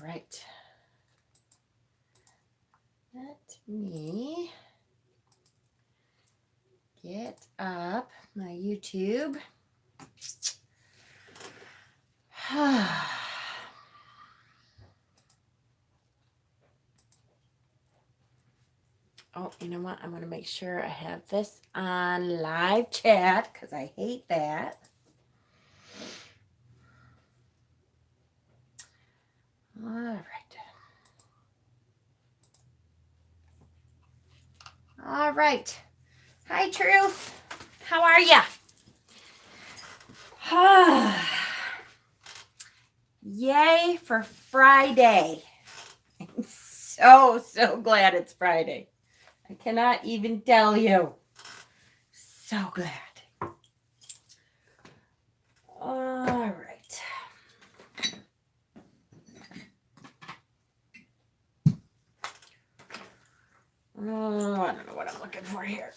right. Let me get up my YouTube. Oh, you know what? I'm going to make sure I have this on live chat because I hate that. All right. All right. Hi, Truth. How are ya? Yay for Friday. I'm so glad it's Friday. I cannot even tell you. So glad. All right. Oh, I don't know what I'm looking for here.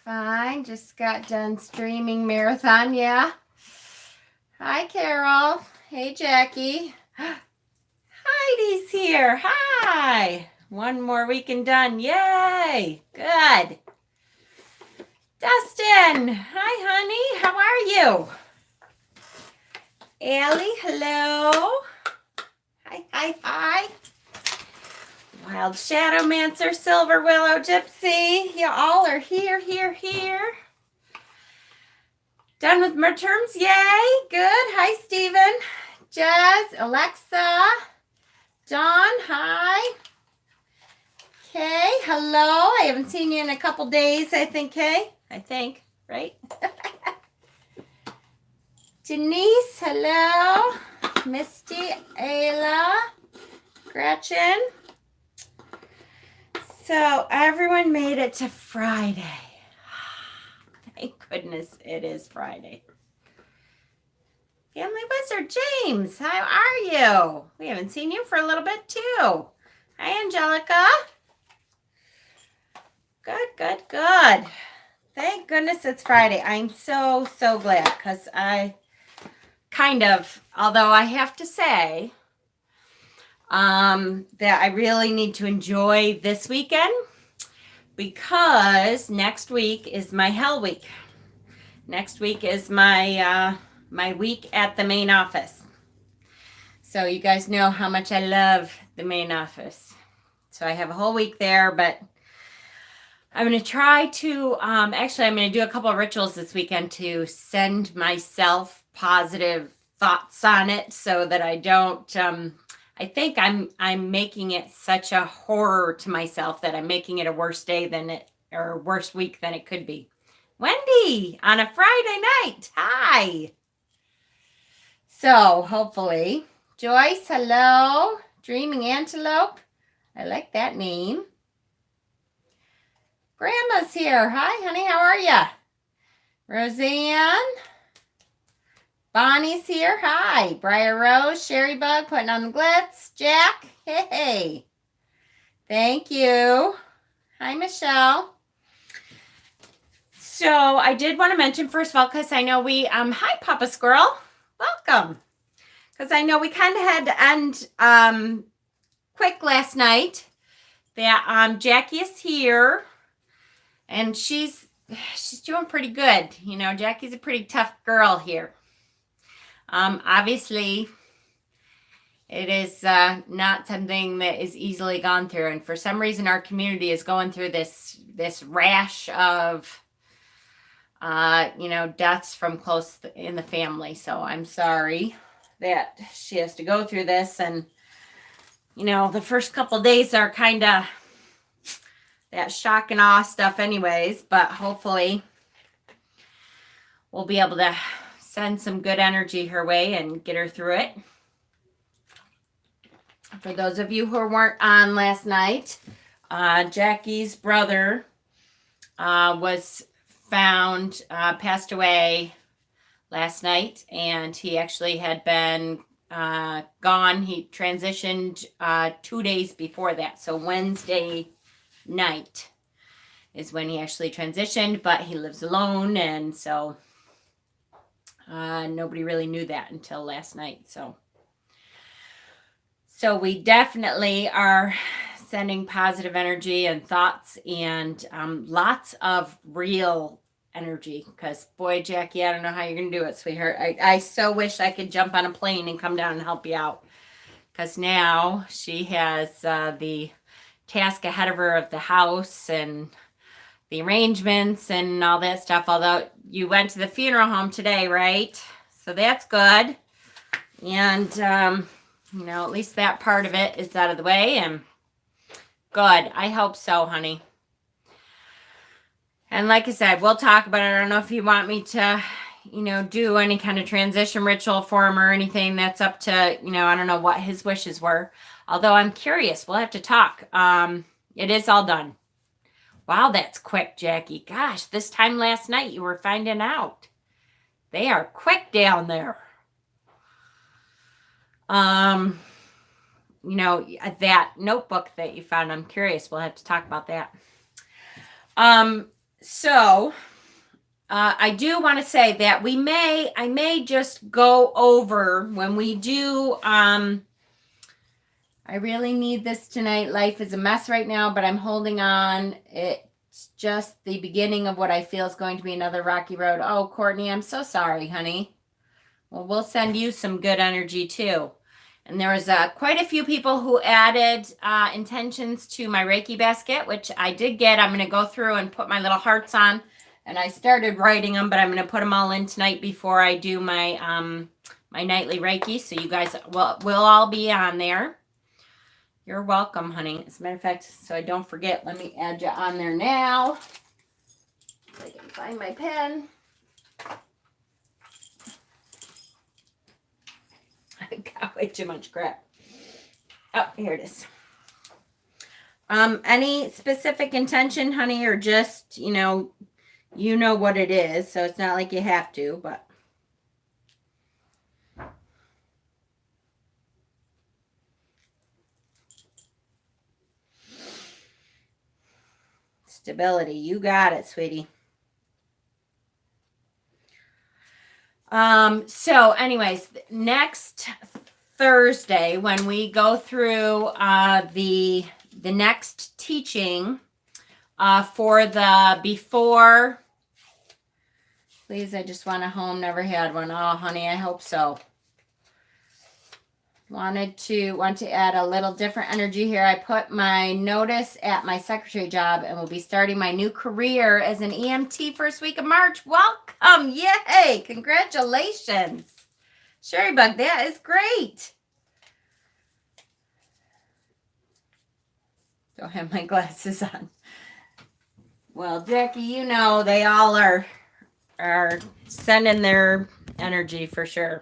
Fine, just got done streaming marathon, yeah. Hi, Carol. Hey, Jackie. Heidi's here. Hi. One more weekend done. Yay. Good. Dustin. Hi, honey. How are you? Allie, hello. Hi. Wild Shadowmancer, Silver Willow, Gypsy. You all are here. Done with midterms? Yay. Good. Hi, Steven. Jazz, Alexa. Dawn, hi. Kay, hello. I haven't seen you in a couple days, I think, Kay. I think, right? Denise, hello. Misty, Ayla, Gretchen. So everyone made it to Friday. Thank goodness it is Friday. Family Wizard James, how are you? We haven't seen you for a little bit too. Hi, Angelica. Good. Thank goodness it's Friday. I'm so glad because I although I have to say that I really need to enjoy this weekend because next week is my hell week. Next week is my my week at the main office. So you guys know how much I love the main office. So I have a whole week there, but I'm going to try to, actually I'm going to do a couple of rituals this weekend to send myself positive thoughts on it so that I don't, I think I'm making it such a horror to myself that I'm making it a worse day than it, or a worse week than it could be. Wendy, on a Friday night. Hi. So hopefully, Joyce, hello. Dreaming Antelope. I like that name. Grandma's here. Hi, honey. How are ya? Roseanne. Bonnie's here. Hi. Briar Rose. Sherry Bug putting on the glitz. Jack. Hey. Thank you. Hi, Michelle. So I did want to mention, first of all, because I know we, hi, Papa Squirrel. Welcome. Because I know we kind of had to end quick last night. That Jackie is here. And she's doing pretty good. You know, Jackie's a pretty tough girl here. Obviously, it is not something that is easily gone through. And for some reason, our community is going through this rash of, deaths from close in the family. So I'm sorry that she has to go through this. And, the first couple days are kind of that shock and awe stuff anyways, but hopefully we'll be able to send some good energy her way and get her through it. For those of you who weren't on last night, Jackie's brother was found, passed away last night, and he actually had been gone. He transitioned 2 days before that, so Wednesday night is when he actually transitioned, but he lives alone, and so Nobody really knew that until last night. So we definitely are sending positive energy and thoughts and lots of real energy, because boy, Jackie, I don't know how you're gonna do it, sweetheart. I so wish I could jump on a plane and come down and help you out, because now she has the task ahead of her of the house and the arrangements and all that stuff. Although you went to the funeral home today, right? So that's good. And at least that part of it is out of the way, and good. I hope so, honey. And like I said, we'll talk about it. I don't know if you want me to, do any kind of transition ritual for him or anything. That's up to, I don't know what his wishes were. Although I'm curious. We'll have to talk. It is all done. Wow, that's quick, Jackie. Gosh, this time last night you were finding out. They are quick down there. That notebook that you found, I'm curious. We'll have to talk about that. So I do want to say that I may just go over when we do, I really need this tonight. Life is a mess right now, but I'm holding on. It's just the beginning of what I feel is going to be another rocky road. Oh, Courtney, I'm so sorry, honey. Well, we'll send you some good energy too. And there was quite a few people who added intentions to my Reiki basket, which I did get. I'm going to go through and put my little hearts on. And I started writing them, but I'm going to put them all in tonight before I do my my nightly Reiki. So you guys will all be on there. You're welcome, honey. As a matter of fact, so I don't forget, let me add you on there now. If I can find my pen. I got way too much crap. Oh, here it is. Any specific intention, honey, or just, you know what it is, so it's not like you have to, but. Stability. You got it, sweetie. So anyways, next Thursday, when we go through the next teaching for the before, please, I just want a home, never had one. Oh, honey, I hope so. Want to add a little different energy here. I put my notice at my secretary job and will be starting my new career as an EMT first week of March. Welcome. Yay. Congratulations. Sherry Bug, that is great. Don't have my glasses on. Well, Jackie, they all are sending their energy for sure.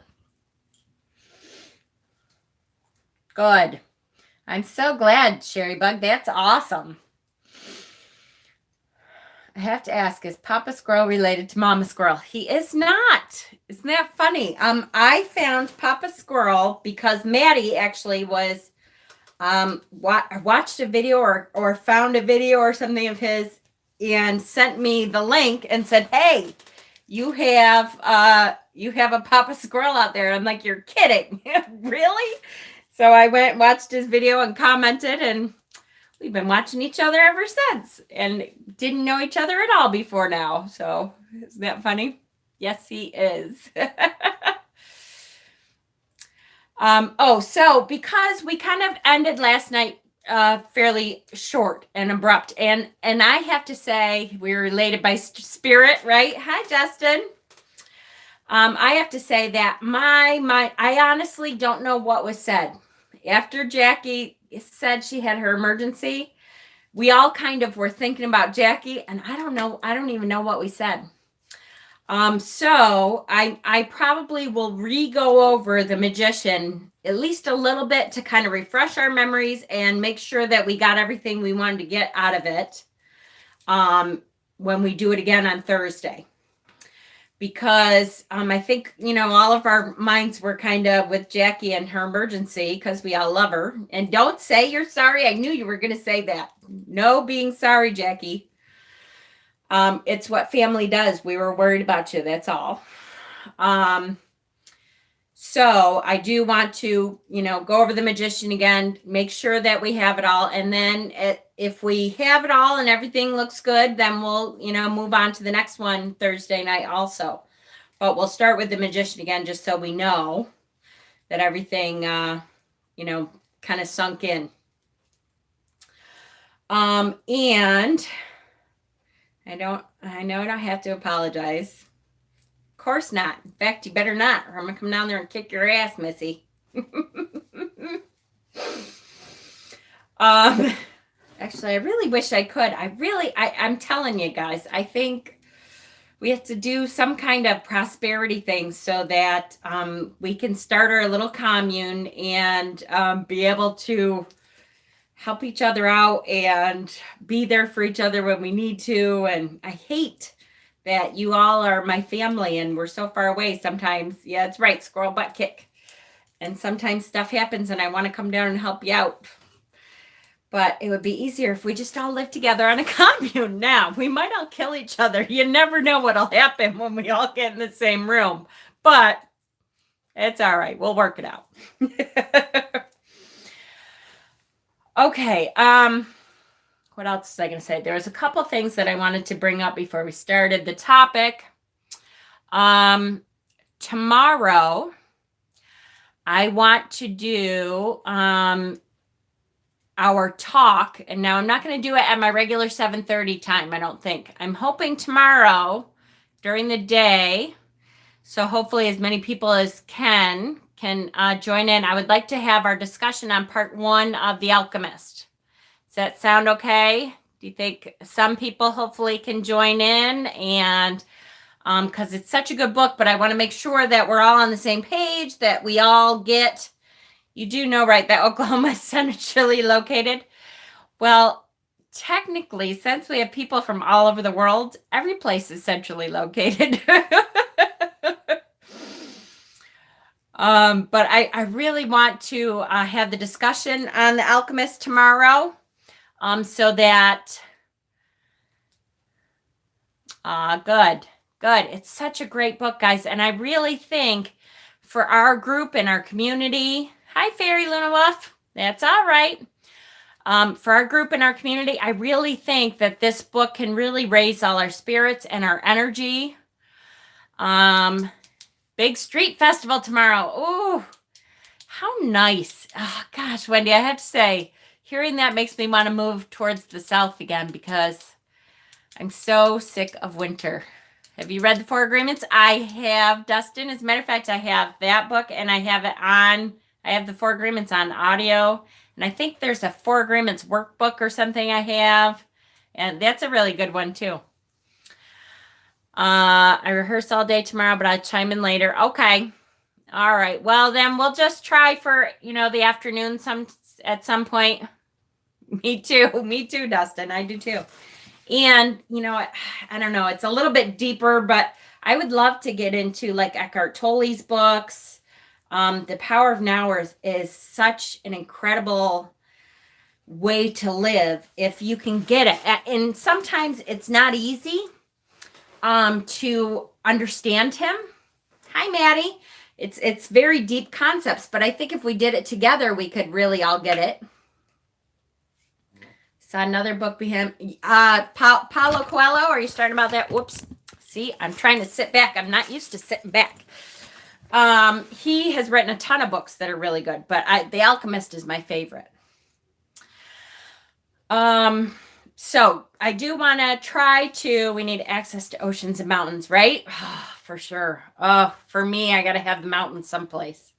Good. I'm so glad, Sherry Bug. That's awesome. I have to ask, is Papa Squirrel related to Mama Squirrel? He is not. Isn't that funny? I found Papa Squirrel because Maddie actually was watched a video or found a video or something of his and sent me the link and said, "Hey, you have a Papa Squirrel out there." I'm like, "You're kidding." Really? So I went and watched his video and commented, and we've been watching each other ever since and didn't know each other at all before now. So isn't that funny? Yes, he is. So because we kind of ended last night fairly short and abrupt, and I have to say we're related by spirit, right? Hi, Justin. I have to say that I honestly don't know what was said. After Jackie said she had her emergency, we all kind of were thinking about Jackie, and I don't even know what we said. So I probably will re-go over The Magician at least a little bit to kind of refresh our memories and make sure that we got everything we wanted to get out of it when we do it again on Thursday. Because I think, all of our minds were kind of with Jackie and her emergency because we all love her. And don't say you're sorry. I knew you were going to say that. No being sorry, Jackie. It's what family does. We were worried about you. That's all. So I do want to, go over the magician again, make sure that we have it all. And then if we have it all and everything looks good, then we'll, move on to the next one Thursday night also. But we'll start with the magician again, just so we know that everything, kind of sunk in. And I know I don't have to apologize. Of course not. In fact, you better not, or I'm going to come down there and kick your ass, Missy. Actually, I really wish I could. I'm telling you guys, I think we have to do some kind of prosperity thing so that we can start our little commune and be able to help each other out and be there for each other when we need to. And I hate that you all are my family and we're so far away sometimes. Yeah, it's right, squirrel butt kick. And sometimes stuff happens and I want to come down and help you out. But it would be easier if we just all lived together on a commune now. We might all kill each other. You never know what'll happen when we all get in the same room. But it's all right. We'll work it out. Okay. What else was I going to say? There was a couple things that I wanted to bring up before we started the topic. Tomorrow, I want to do our talk. And now I'm not going to do it at my regular 7:30 time, I don't think. I'm hoping tomorrow during the day. So hopefully as many people as can join in. I would like to have our discussion on part 1 of The Alchemist. Does that sound okay? Do you think some people hopefully can join in? And because it's such a good book, but I want to make sure that we're all on the same page, that we all get, you do know, right, that Oklahoma is centrally located. Well, technically, since we have people from all over the world, every place is centrally located. But I really want to have the discussion on The Alchemist tomorrow, so that, good. It's such a great book, guys. And I really think for our group and our community, hi, Fairy Luna Wolf, that's all right. For our group and our community, I really think that this book can really raise all our spirits and our energy. Big street festival tomorrow. Oh, how nice. Oh, gosh, Wendy, I have to say, hearing that makes me want to move towards the south again because I'm so sick of winter. Have you read The 4 Agreements? I have, Dustin. As a matter of fact, I have that book and I have The 4 Agreements on audio. And I think there's a 4 Agreements workbook or something I have. And that's a really good one too. I rehearse all day tomorrow, but I'll chime in later. Okay. All right. Well, then we'll just try for, the afternoon at some point. Me too, Dustin. I do too. And, I don't know, it's a little bit deeper, but I would love to get into like Eckhart Tolle's books. The Power of Now is such an incredible way to live if you can get it. And sometimes it's not easy to understand him. Hi, Maddie. It's very deep concepts, but I think if we did it together, we could really all get it. Saw another book behind Paulo Coelho. Are you starting about that? Whoops. See, I'm trying to sit back. I'm not used to sitting back. He has written a ton of books that are really good, but The Alchemist is my favorite. So I do want to try to, we need access to oceans and mountains, right? For sure. For me, I got to have the mountains someplace.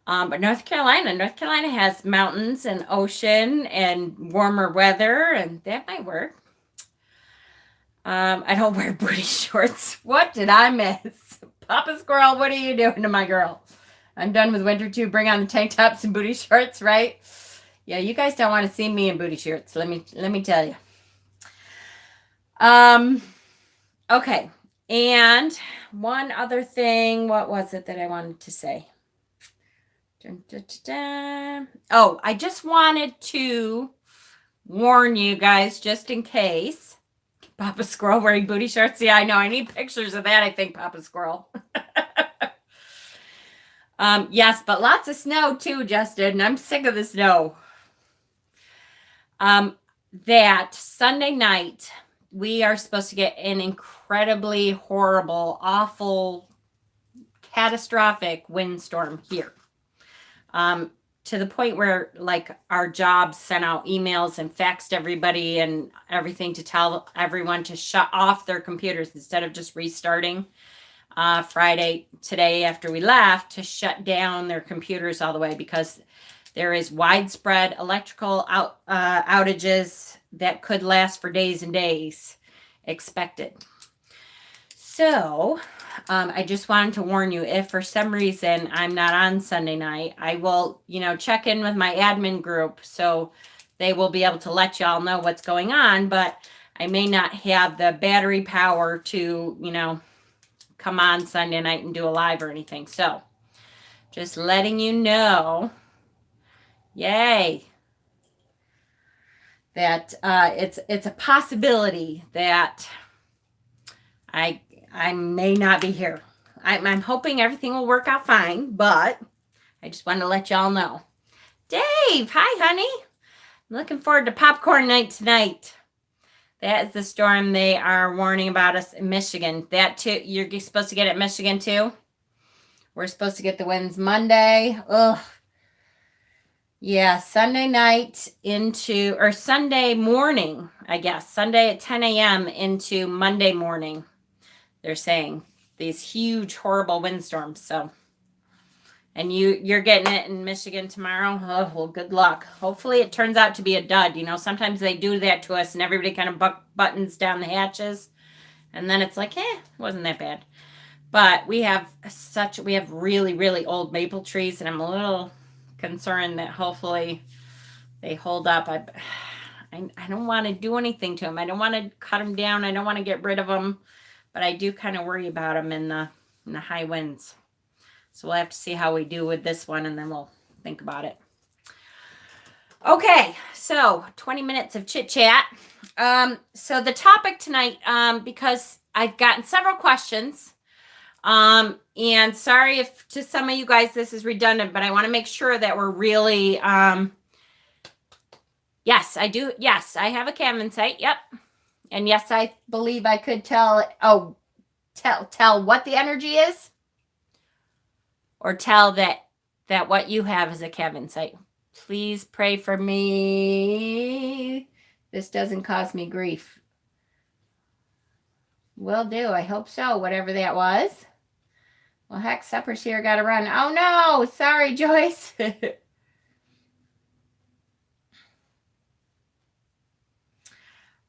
But North Carolina has mountains and ocean and warmer weather, and that might work. I don't wear booty shorts. What did I miss? Papa Squirrel, what are you doing to my girl? I'm done with winter too. Bring on the tank tops and booty shorts, right? Yeah, you guys don't want to see me in booty shorts. Let me tell you. Okay. And one other thing, what was it that I wanted to say? Oh, I just wanted to warn you guys, just in case. Papa Squirrel wearing booty shorts. Yeah, I know. I need pictures of that, I think, Papa Squirrel. Yes, but lots of snow too, Justin. I'm sick of the snow. That Sunday night, we are supposed to get an incredibly horrible, awful, catastrophic windstorm here. To the point where, like, our jobs sent out emails and faxed everybody and everything to tell everyone to shut off their computers instead of just restarting Friday today after we left, to shut down their computers all the way, because there is widespread electrical outages that could last for days and days expected. So I just wanted to warn you, if for some reason I'm not on Sunday night, I will, check in with my admin group so they will be able to let y'all know what's going on, but I may not have the battery power to, come on Sunday night and do a live or anything. So just letting you know, yay, that it's a possibility that I may not be here. I'm hoping everything will work out fine, but I just wanted to let y'all know. Dave, hi, honey. I'm looking forward to popcorn night tonight. That is the storm they are warning about us in Michigan. That too, you're supposed to get it in Michigan too? We're supposed to get the winds Monday. Ugh. Yeah, Sunday night or Sunday morning, I guess. Sunday at 10 a.m. into Monday morning. They're saying these huge, horrible windstorms. So, and you're getting it in Michigan tomorrow. Oh, well, good luck. Hopefully it turns out to be a dud. Sometimes they do that to us and everybody kind of buttons down the hatches. And then it's like, it wasn't that bad. But we have really, really old maple trees, and I'm a little concerned that hopefully they hold up. I don't want to do anything to them. I don't want to cut them down. I don't want to get rid of them. But I do kind of worry about them in the high winds. So we'll have to see how we do with this one, and then we'll think about it. Okay, so 20 minutes of chit chat. So the topic tonight, because I've gotten several questions, and sorry if to some of you guys this is redundant, but I want to make sure that we're really, yes, I do. Yes, I have a Caven site. Yep. And yes, I believe I could tell what the energy is, or tell that what you have is a Caven site. Please pray for me. This doesn't cause me grief. Will do. I hope so. Whatever that was. Well, heck, supper's here. Got to run. Oh, no. Sorry, Joyce.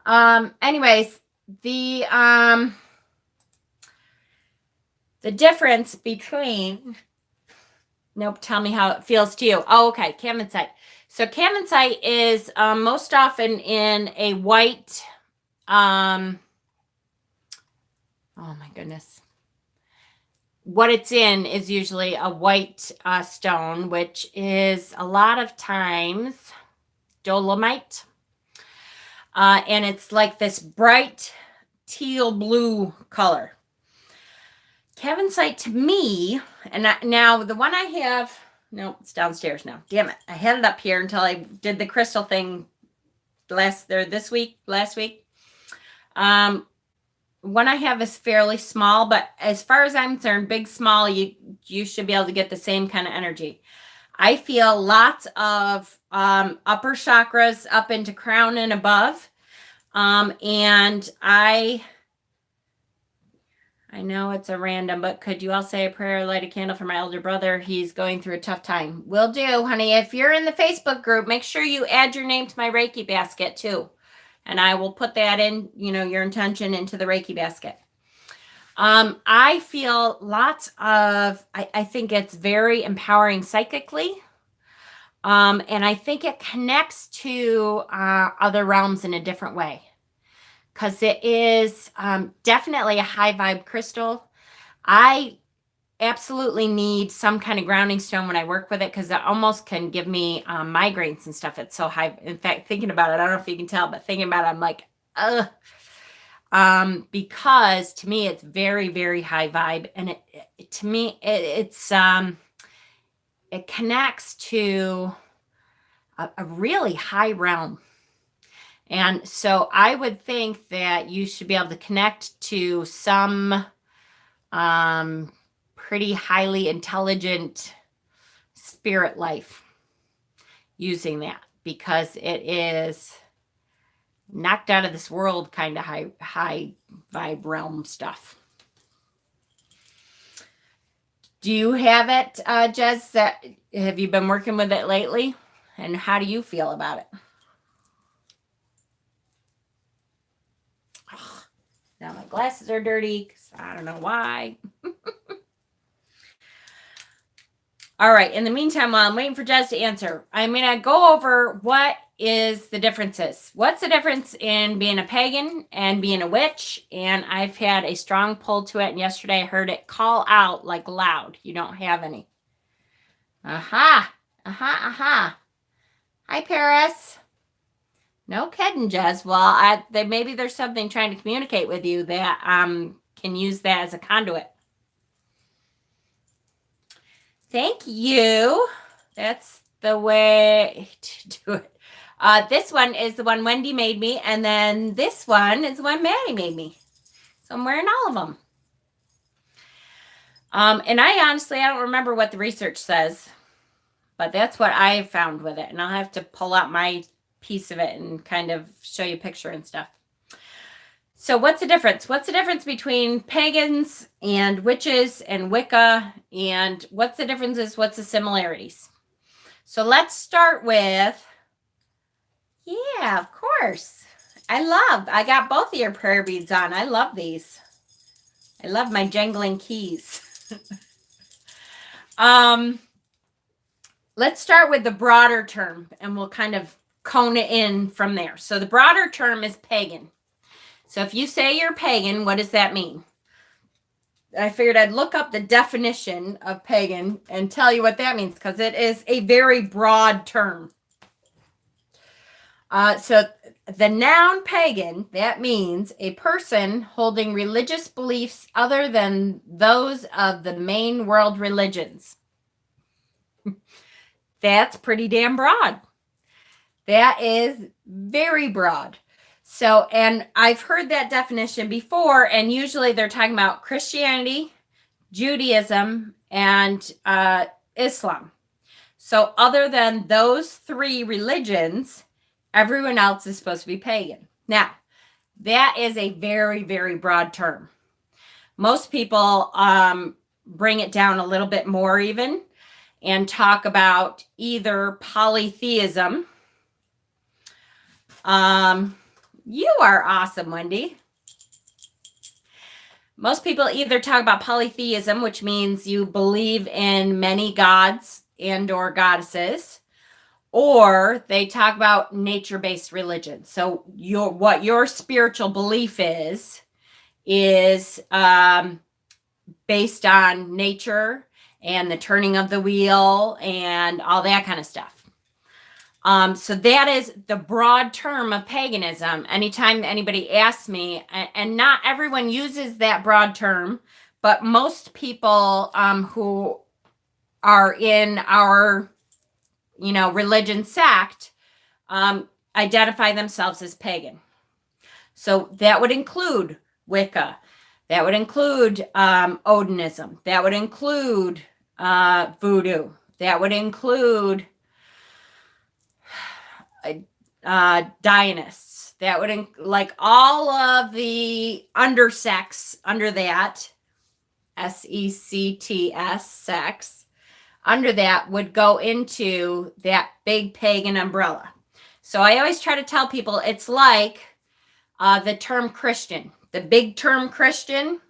Anyways, the difference between, nope, tell me how it feels to you. Oh, okay. Caven site. So Caven site is most often in a white, oh my goodness. What it's in is usually a white stone, which is a lot of times dolomite. And it's like this bright teal blue color. Caven to me, and now the one I have, no, it's downstairs now. Damn it. I had it up here until I did the crystal thing last week. One I have is fairly small, but as far as I'm concerned, big, small, you should be able to get the same kind of energy. I feel lots of upper chakras up into crown and above. And I know it's a random, but could you all say a prayer, light a candle for my elder brother? He's going through a tough time. Will do, honey. If you're in the Facebook group, make sure you add your name to my Reiki basket too. And I will put that in, your intention into the Reiki basket. I feel lots of, I think it's very empowering psychically. And I think it connects to other realms in a different way. Because it is definitely a high vibe crystal. I absolutely need some kind of grounding stone when I work with it, because it almost can give me migraines and stuff. It's so high. In fact, thinking about it, I don't know if you can tell, but thinking about it, I'm like, ugh. because to me it's very, very high vibe, and it connects to a really high realm. And so I would think that you should be able to connect to some pretty highly intelligent spirit life using that, because it is knocked out of this world kind of high vibe realm stuff. Do you have it, Jez? Have you been working with it lately? And how do you feel about it? Ugh, now my glasses are dirty because I don't know why. All right. In the meantime, while I'm waiting for Jez to answer, I'm going to go over what is the differences. What's the difference in being a pagan and being a witch? And I've had a strong pull to it. And yesterday I heard it call out like loud. You don't have any. Aha. Aha. Aha. Hi, Paris. No kidding, Jez. Well, maybe there's something trying to communicate with you that can use that as a conduit. Thank you. That's the way to do it. This one is the one Wendy made me, and then this one is the one Maddie made me. So I'm wearing all of them. And I don't remember what the research says, but that's what I found with it. And I'll have to pull out my piece of it and kind of show you a picture and stuff. So what's the difference? What's the difference between pagans and witches and Wicca? And what's the differences? What's the similarities? So let's start with, yeah, of course. I got both of your prayer beads on. I love these. I love my jangling keys. Let's start with the broader term, and we'll kind of cone it in from there. So the broader term is pagan. So if you say you're pagan, what does that mean? I figured I'd look up the definition of pagan and tell you what that means, because it is a very broad term. So the noun pagan, that means a person holding religious beliefs other than those of the main world religions. That's pretty damn broad. That is very broad. So, and I've heard that definition before, and usually they're talking about Christianity, Judaism, and Islam. So other than those three religions, everyone else is supposed to be pagan. Now, that is a very, very broad term. Most people bring it down a little bit more even and talk about either polytheism. You are awesome, Wendy. Most people either talk about polytheism, which means you believe in many gods and or goddesses, or they talk about nature-based religion. So what your spiritual belief is based on nature and the turning of the wheel and all that kind of stuff. So that is the broad term of paganism. Anytime anybody asks me, and not everyone uses that broad term, but most people who are in our, religion sect identify themselves as pagan. So that would include Wicca. That would include Odinism. That would include voodoo. That would include Dionists. That would like all of the undersects under that, sects, sects, under that would go into that big pagan umbrella. So I always try to tell people it's like the term Christian. The big term Christian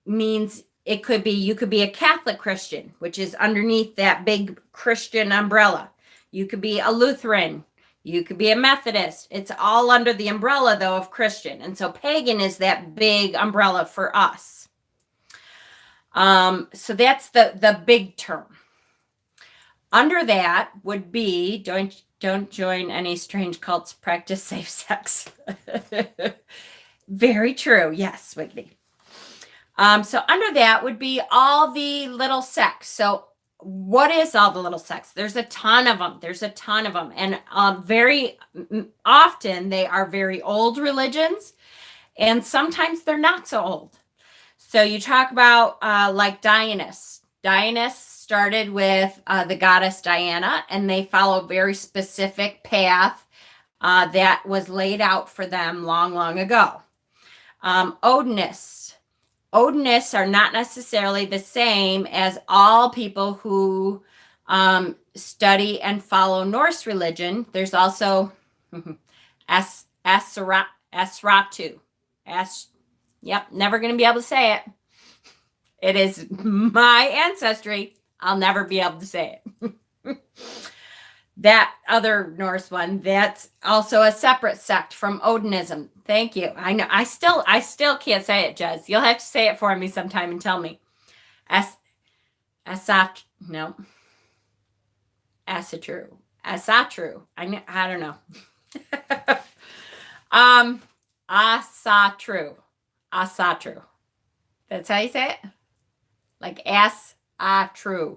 means you could be a Catholic Christian, which is underneath that big Christian umbrella. You could be a Lutheran. You could be a Methodist. It's all under the umbrella, though, of Christian. And so pagan is that big umbrella for us. So that's the big term. Under that would be, Don't join any strange cults. Practice safe sex. Very true. Yes, Wiggly. So under that would be all the little sects. So what is all the little sects? There's a ton of them. And very often they are very old religions, and sometimes they're not so old. So you talk about like Dionysus. Dionysus started with the goddess Diana, and they follow a very specific path that was laid out for them long, long ago. Odinists are not necessarily the same as all people who study and follow Norse religion. There's also Asratu. Yep, never going to be able to say it. It is my ancestry. I'll never be able to say it. That other Norse one, that's also a separate sect from Odinism. Thank you. I know. I still can't say it, Jez. You'll have to say it for me sometime and tell me. Asatru. I don't know. Asatru. That's how you say it? Like asatru.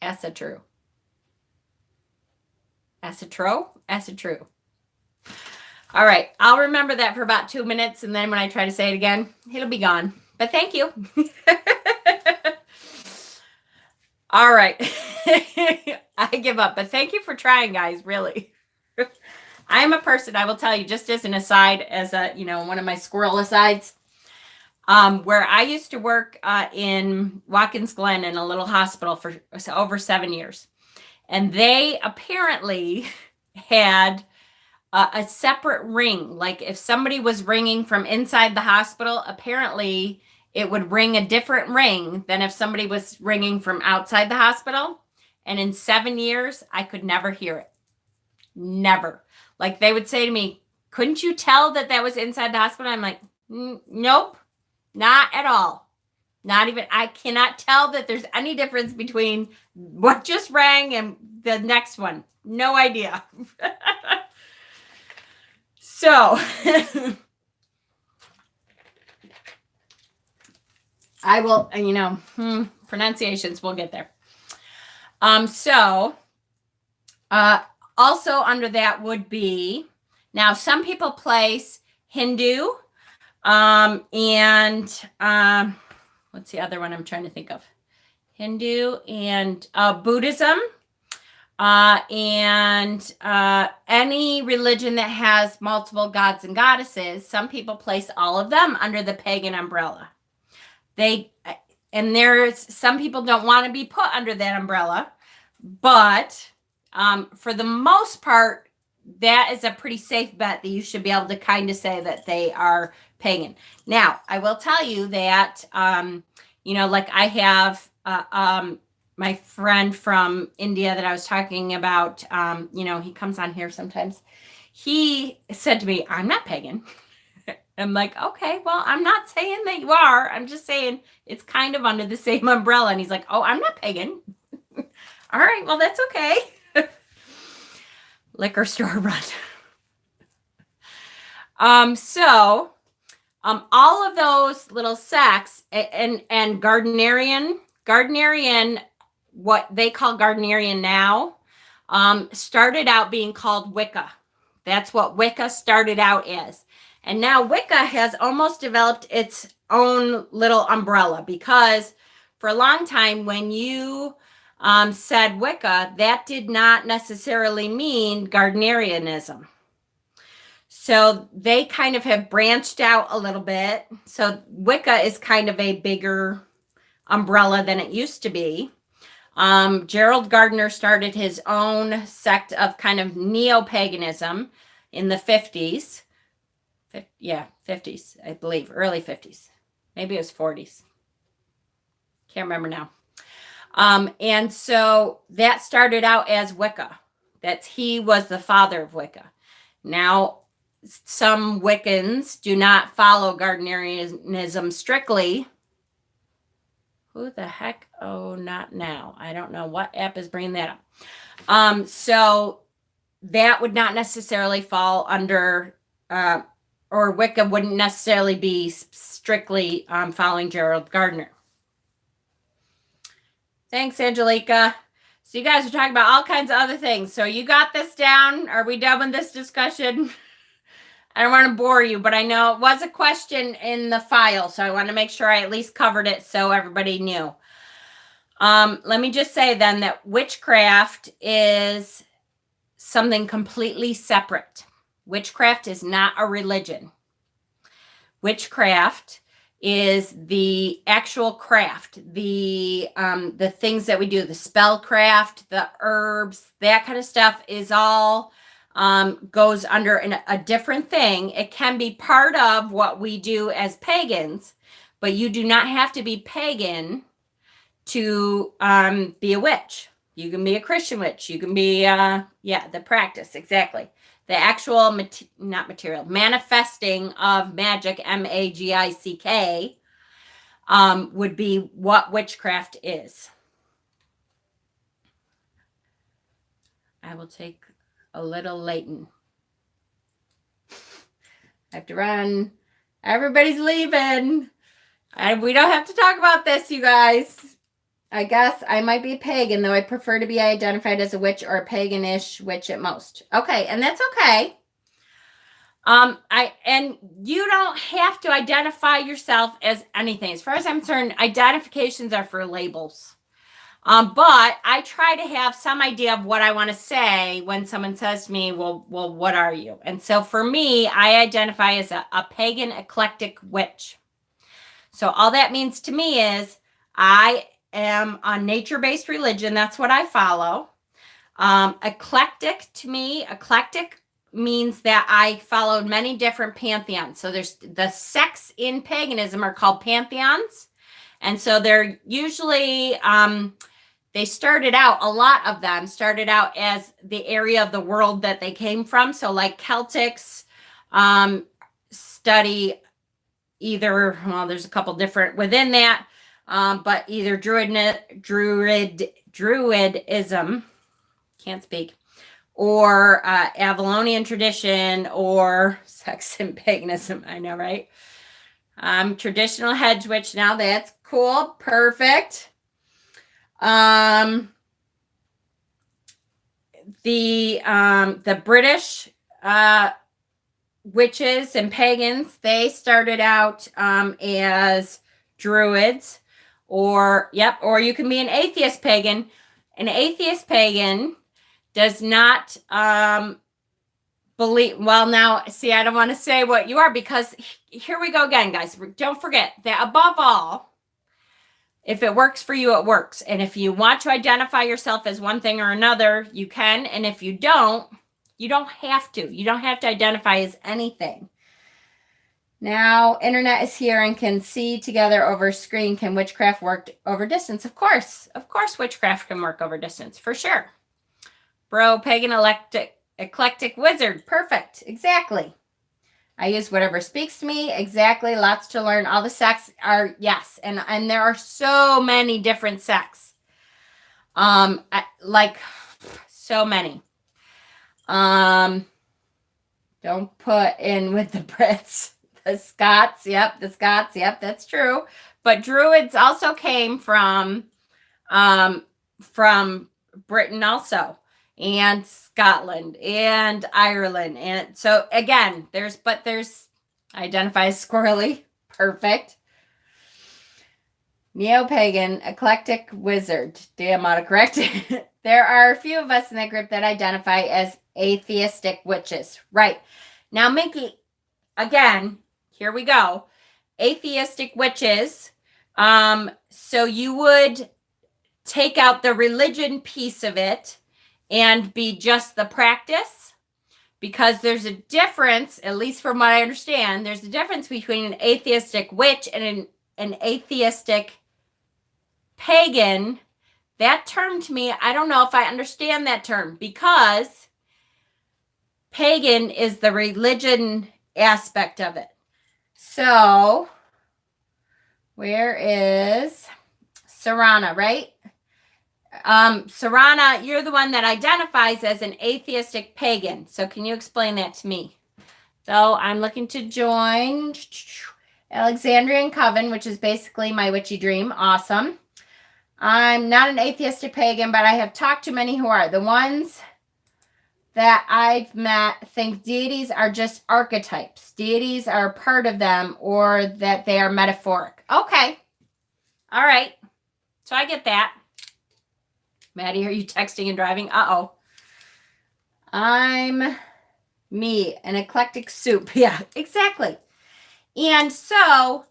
Asatru. Asatru. All right. I'll remember that for about 2 minutes, and then when I try to say it again, it'll be gone. But thank you. All right. I give up. But thank you for trying, guys. Really. I'm a person, I will tell you, just as an aside, as one of my squirrel asides, where I used to work in Watkins Glen in a little hospital for over 7 years. And they apparently had a separate ring. Like if somebody was ringing from inside the hospital, apparently it would ring a different ring than if somebody was ringing from outside the hospital. And in 7 years, I could never hear it. Never. Like they would say to me, couldn't you tell that was inside the hospital? I'm like, nope, not at all. Not even, I cannot tell that there's any difference between what just rang and the next one. No idea. So, I will, pronunciations, we'll get there. Also under that would be, now some people place Hindu, and what's the other one I'm trying to think of? Hindu and Buddhism, and any religion that has multiple gods and goddesses. Some people place all of them under the pagan umbrella. There's some people don't want to be put under that umbrella, but for the most part, that is a pretty safe bet that you should be able to kind of say that they are pagan. Now, I will tell you that, like I have my friend from India that I was talking about, he comes on here sometimes. He said to me, I'm not pagan. I'm like, okay, well, I'm not saying that you are. I'm just saying it's kind of under the same umbrella. And he's like, oh, I'm not pagan. All right, well, that's okay. Liquor store run. All of those little sects and Gardnerian, what they call Gardnerian now, started out being called Wicca. That's what Wicca started out as. And now Wicca has almost developed its own little umbrella, because for a long time when you said Wicca, that did not necessarily mean Gardnerianism. So they kind of have branched out a little bit. So Wicca is kind of a bigger umbrella than it used to be. Gerald Gardner started his own sect of kind of neo-paganism in the 50s. 50s, I believe, early 50s. Maybe it was 40s. Can't remember now. And so that started out as Wicca. He was the father of Wicca. Now, some Wiccans do not follow Gardnerianism strictly. Who the heck? Oh, not now. I don't know what app is bringing that up. So that would not necessarily fall under, or Wicca wouldn't necessarily be strictly following Gerald Gardner. Thanks, Angelica. So you guys are talking about all kinds of other things. So you got this down? Are we done with this discussion? I don't want to bore you, but I know it was a question in the file, so I want to make sure I at least covered it so everybody knew. Let me just say then that witchcraft is something completely separate. Witchcraft is not a religion. Witchcraft is the actual craft, the things that we do, the spell craft, the herbs, that kind of stuff is all goes under a different thing. It can be part of what we do as pagans, but you do not have to be pagan to be a witch. You can be a Christian witch. You can be, the practice, exactly. The actual, not material, manifesting of magic, M-A-G-I-C-K, would be what witchcraft is. I will take a little Leighton. I have to run. Everybody's leaving. We don't have to talk about this, you guys. I guess I might be a pagan, though I prefer to be identified as a witch or a paganish witch at most. Okay, and that's okay. And you don't have to identify yourself as anything. As far as I'm concerned, identifications are for labels. But I try to have some idea of what I want to say when someone says to me, well, what are you? And so for me, I identify as a pagan eclectic witch. So all that means to me is I am a nature-based religion. That's what I follow. Eclectic to me, eclectic means that I followed many different pantheons. So there's the sects in paganism are called pantheons. And so they're usually, they started out, a lot of them started out as the area of the world that they came from. So like Celtics study either, well, there's a couple different within that, but either Druidism, can't speak, or Avalonian tradition, or sex and paganism. I know, right? Traditional hedge witch. Now that's cool. Perfect. The British witches and pagans, they started out as druids, or you can be an atheist pagan. An atheist pagan does not believe, well, now, see, I don't want to say what you are, because here we go again, guys. Don't forget that above all, if it works for you, it works. And if you want to identify yourself as one thing or another, you can. And if you don't, you don't have to. You don't have to identify as anything. Now, internet is here and can see together over screen. Can witchcraft work over distance? Of course. Of course, witchcraft can work over distance, for sure. Bro, pagan eclectic wizard. Perfect. Exactly. I use whatever speaks to me. Exactly. Lots to learn. All the sects are, yes. And there are so many different sects. Like so many. Don't put in with the Brits. The Scots. Yep. The Scots. Yep. That's true. But Druids also came from Britain also. And Scotland and Ireland. And so again, there's identify as squirrely. Perfect. Neo-pagan, eclectic wizard. Damn, autocorrect. There are a few of us in that group that identify as atheistic witches. Right. Now, Minky, again, here we go. Atheistic witches. So you would take out the religion piece of it and be just the practice, because there's a difference, at least from what I understand, there's a difference between an atheistic witch and an atheistic pagan. That term to me, I don't know if I understand that term, because pagan is the religion aspect of it. So, where is Sarana, right? Sarana, you're the one that identifies as an atheistic pagan. So can you explain that to me? So I'm looking to join Alexandrian Coven, which is basically my witchy dream. Awesome. I'm not an atheistic pagan, but I have talked to many who are. The ones that I've met think deities are just archetypes. Deities are part of them, or that they are metaphoric. Okay. All right. So I get that. Maddie, are you texting and driving? Uh-oh. I'm me, an eclectic soup. Yeah, exactly. And so,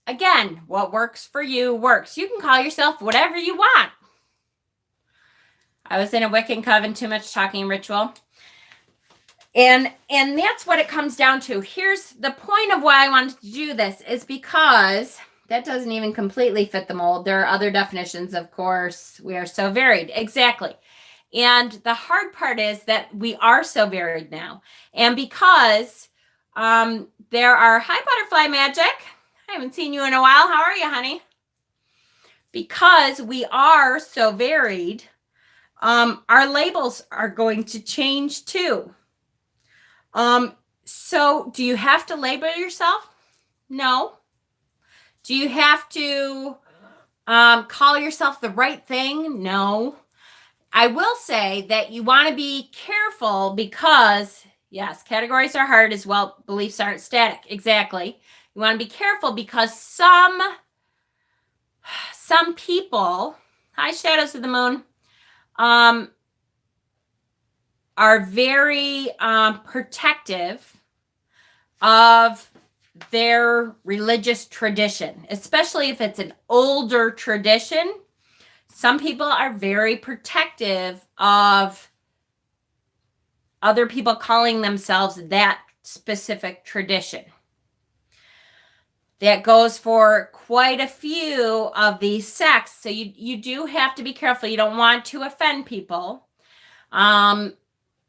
again, what works for you works. You can call yourself whatever you want. I was in a Wiccan coven, too much talking ritual. And that's what it comes down to. Here's the point of why I wanted to do this, is because that doesn't even completely fit the mold. There are other definitions, of course. We are so varied. Exactly. And the hard part is that we are so varied now. And because there are, hi, Butterfly Magic. I haven't seen you in a while. How are you, honey? Because we are so varied, our labels are going to change too. So do you have to label yourself? No. Do you have to call yourself the right thing? No. I will say that you want to be careful because, yes, categories are hard as well. Beliefs aren't static. Exactly. You want to be careful because some people, hi, Shadows of the Moon, are very protective of their religious tradition, especially if it's an older tradition. Some people are very protective of other people calling themselves that specific tradition. That goes for quite a few of these sects. So you do have to be careful. You don't want to offend people.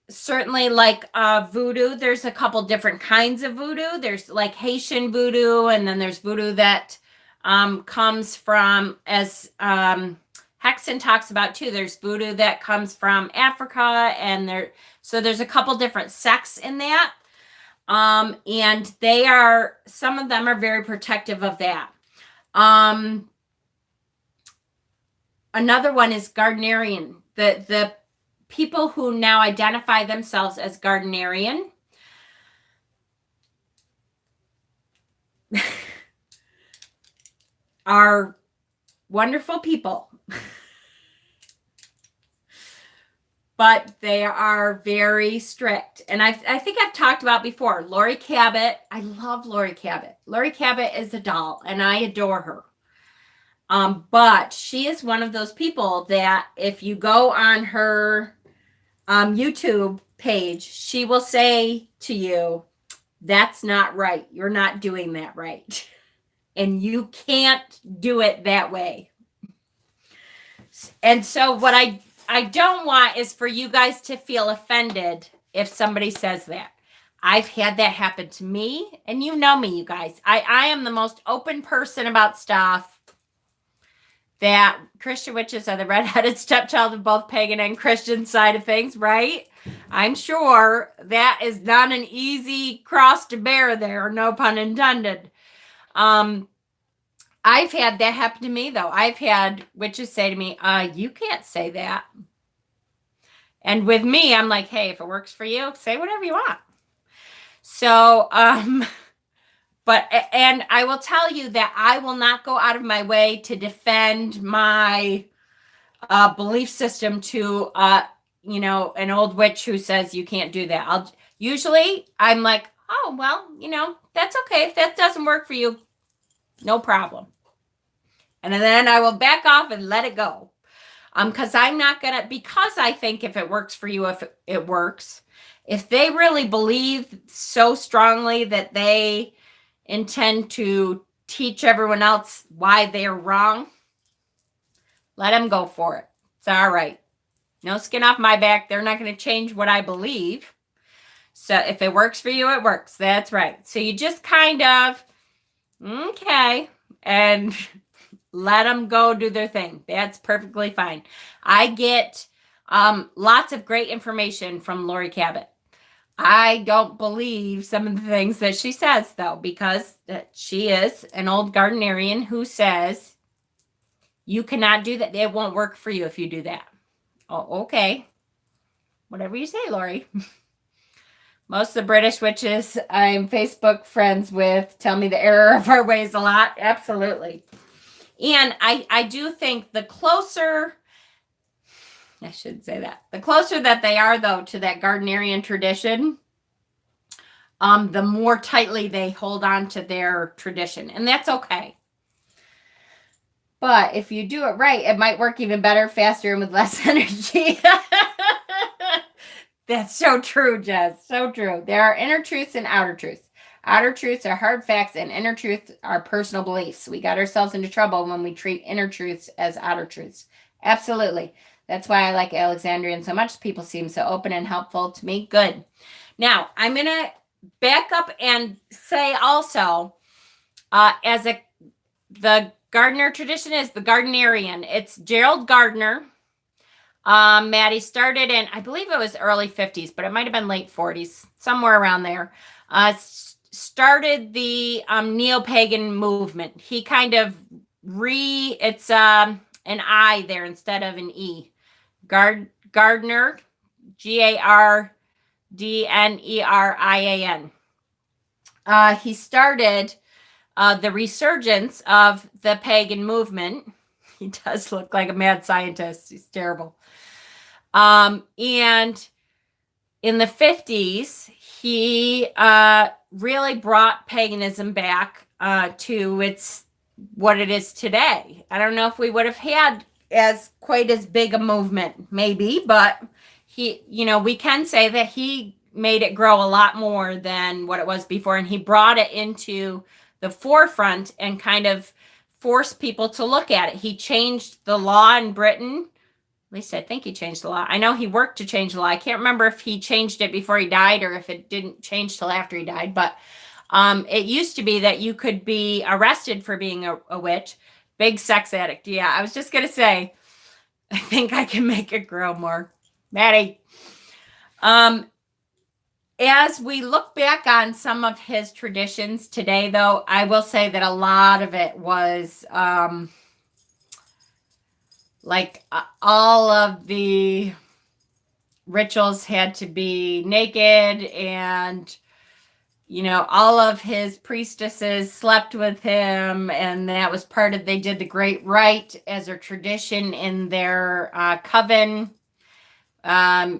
Certainly, like voodoo, there's a couple different kinds of voodoo. There's like Haitian voodoo, and then there's voodoo that comes from, as Hexen talks about too, there's voodoo that comes from Africa, and so there's a couple different sects in that. And they are, some of them are very protective of that. Another one is Gardnerian. The people who now identify themselves as Gardnerian are wonderful people. But they are very strict. And I think I've talked about before, Lori Cabot. I love Lori Cabot. Lori Cabot is a doll, and I adore her. But she is one of those people that if you go on her YouTube page, she will say to you, that's not right. You're not doing that right. And you can't do it that way. And so what I don't want is for you guys to feel offended if somebody says that. I've had that happen to me, and you know me, you guys. I am the most open person about stuff. That Christian witches are the redheaded stepchild of both pagan and Christian side of things, right? I'm sure that is not an easy cross to bear there, no pun intended. I've had that happen to me, though. I've had witches say to me, you can't say that. And with me, I'm like, hey, if it works for you, say whatever you want. So, and I will tell you that I will not go out of my way to defend my belief system to, an old witch who says you can't do that. I'm like, oh, well, that's okay. If that doesn't work for you, no problem. And then I will back off and let it go. Because I'm not going to, because I think if it works for you, if it works, if they really believe so strongly that they intend to teach everyone else why they're wrong, let them go for it. It's all right. No skin off my back. They're not going to change what I believe. So if it works for you, it works. That's right. So you just kind of, okay. And Let them go do their thing. That's perfectly fine. I get lots of great information from Lori Cabot. I don't believe some of the things that she says, though, because she is an old Gardnerian who says you cannot do that. It won't work for you if you do that. Oh, okay. Whatever you say, Lori. Most of the British witches I'm Facebook friends with tell me the error of our ways a lot. Absolutely. And I do think the closer, I should say that, the closer that they are, though, to that Gardnerian tradition, the more tightly they hold on to their tradition. And that's okay. But if you do it right, it might work even better, faster, and with less energy. That's so true, Jess. So true. There are inner truths and outer truths. Outer truths are hard facts, and inner truths are personal beliefs. We got ourselves into trouble when we treat inner truths as outer truths. Absolutely. That's why I like Alexandrian so much. People seem so open and helpful to me. Good. Now, I'm going to back up and say also, the Gardner tradition is the Gardnerian. It's Gerald Gardner. Maddie started in, I believe it was early 50s, but it might have been late 40s, somewhere around there. Started the neo-pagan movement. He kind of it's an I there instead of an E. Gardner, Gardnerian. He started the resurgence of the pagan movement. He does look like a mad scientist. He's terrible. And in the 50s, he really brought paganism back to what it is today. I don't know if we would have had quite as big a movement, maybe, but we can say that he made it grow a lot more than what it was before, and he brought it into the forefront and kind of forced people to look at it. He changed the law in Britain. At least I think he changed the law. I know he worked to change the law. I can't remember if he changed it before he died or if it didn't change till after he died. But it used to be that you could be arrested for being a witch. Big sex addict. Yeah, I was just going to say, I think I can make it grow more. Maddie. As we look back on some of his traditions today, though, I will say that a lot of it was all of the rituals had to be naked, and all of his priestesses slept with him, and that was they did the great rite as a tradition in their coven,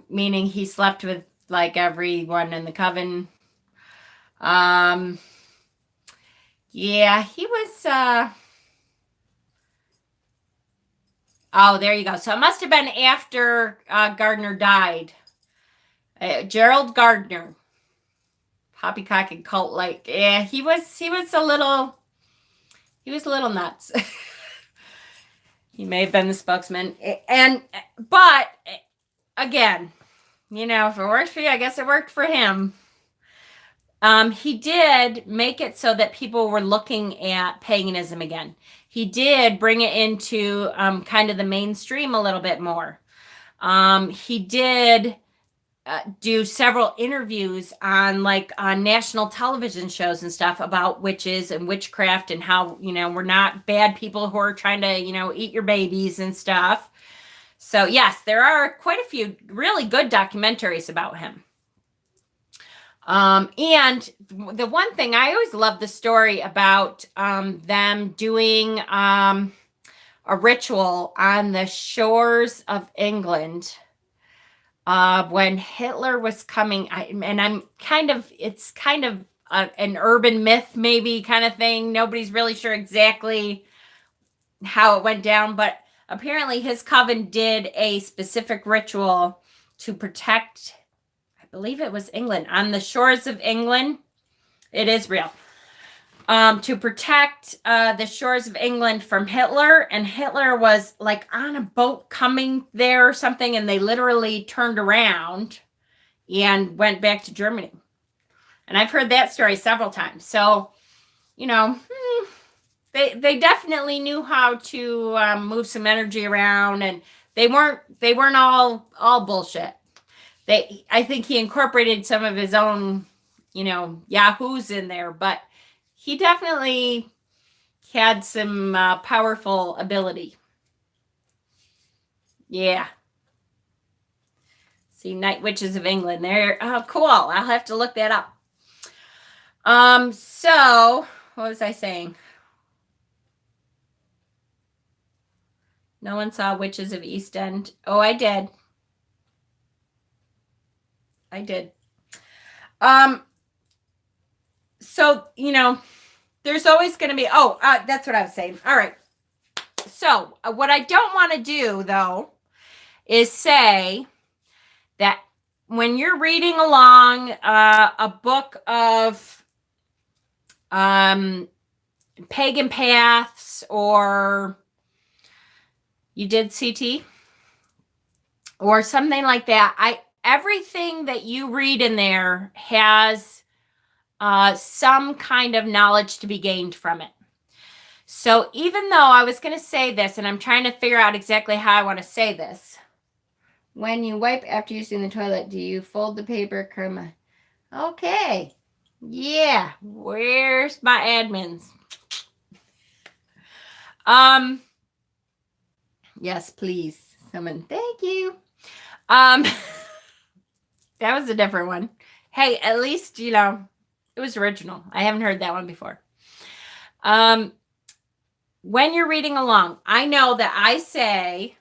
meaning he slept with everyone in the coven. Yeah, he was oh, there you go. So it must have been after Gardner died. Gerald Gardner. Poppycock and cult yeah, he was a little nuts. He may have been the spokesman. But again, if it worked for you, I guess it worked for him. He did make it so that people were looking at paganism again. He did bring it into kind of the mainstream a little bit more. He did do several interviews on national television shows and stuff about witches and witchcraft and how, we're not bad people who are trying to, eat your babies and stuff. So yes, there are quite a few really good documentaries about him. And the one thing I always love the story about them doing a ritual on the shores of England when Hitler was coming. It's kind of an urban myth, maybe kind of thing. Nobody's really sure exactly how it went down, but apparently his coven did a specific ritual to protect, I believe it was England, on the shores of England. It is real. To protect the shores of England from Hitler. And Hitler was on a boat coming there or something, and they literally turned around and went back to Germany. And I've heard that story several times. So, they definitely knew how to move some energy around, and they weren't all bullshit. I think he incorporated some of his own, yahoos in there, but he definitely had some powerful ability. Yeah. See, Night Witches of England. They're cool. I'll have to look that up. So what was I saying? No one saw Witches of East End. Oh, I did. So, there's always going to be, that's what I was saying. All right. So what I don't want to do, though, is say that when you're reading along a book of pagan paths, or you did CT or something like that, everything that you read in there has some kind of knowledge to be gained from it. So even though I was going to say this, and I'm trying to figure out exactly how I want to say this. When you wipe after using the toilet, do you fold the paper? Okay. Yeah. Where's my admins? Yes, please. Someone. Thank you. That was a different one. Hey, at least, it was original. I haven't heard that one before. When you're reading along, I know that I say,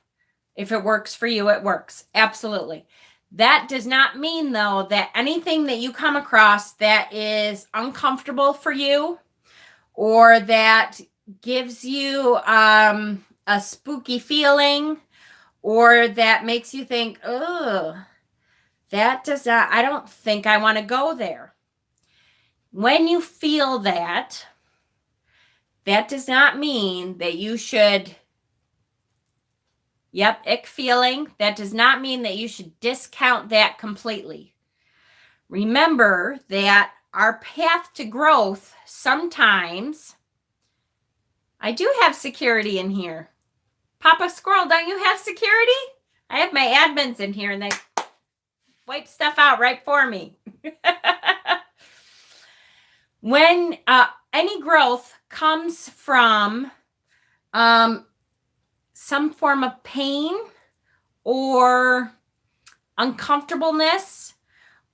if it works for you, it works. Absolutely. That does not mean, though, that anything that you come across that is uncomfortable for you, or that gives you a spooky feeling, or that makes you think, oh, I don't think I want to go there. When you feel that does not mean that you should, ick feeling, that does not mean that you should discount that completely. Remember that our path to growth, sometimes, I do have security in here. Papa Squirrel, don't you have security? I have my admins in here, and they wipe stuff out right for me. When any growth comes from some form of pain or uncomfortableness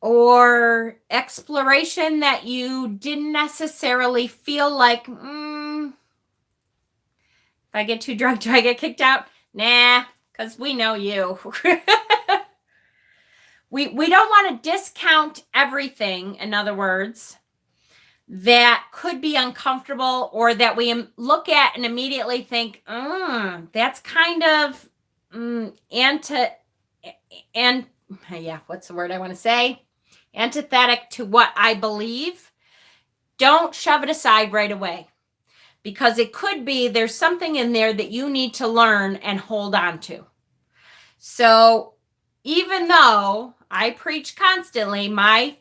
or exploration that you didn't necessarily feel like, if I get too drunk, do I get kicked out? Nah, because we know you. We don't want to discount everything, in other words, that could be uncomfortable, or that we look at and immediately think, that's kind of what's the word I want to say? Antithetic to what I believe. Don't shove it aside right away, because it could be there's something in there that you need to learn and hold on to. So even though I preach constantly, my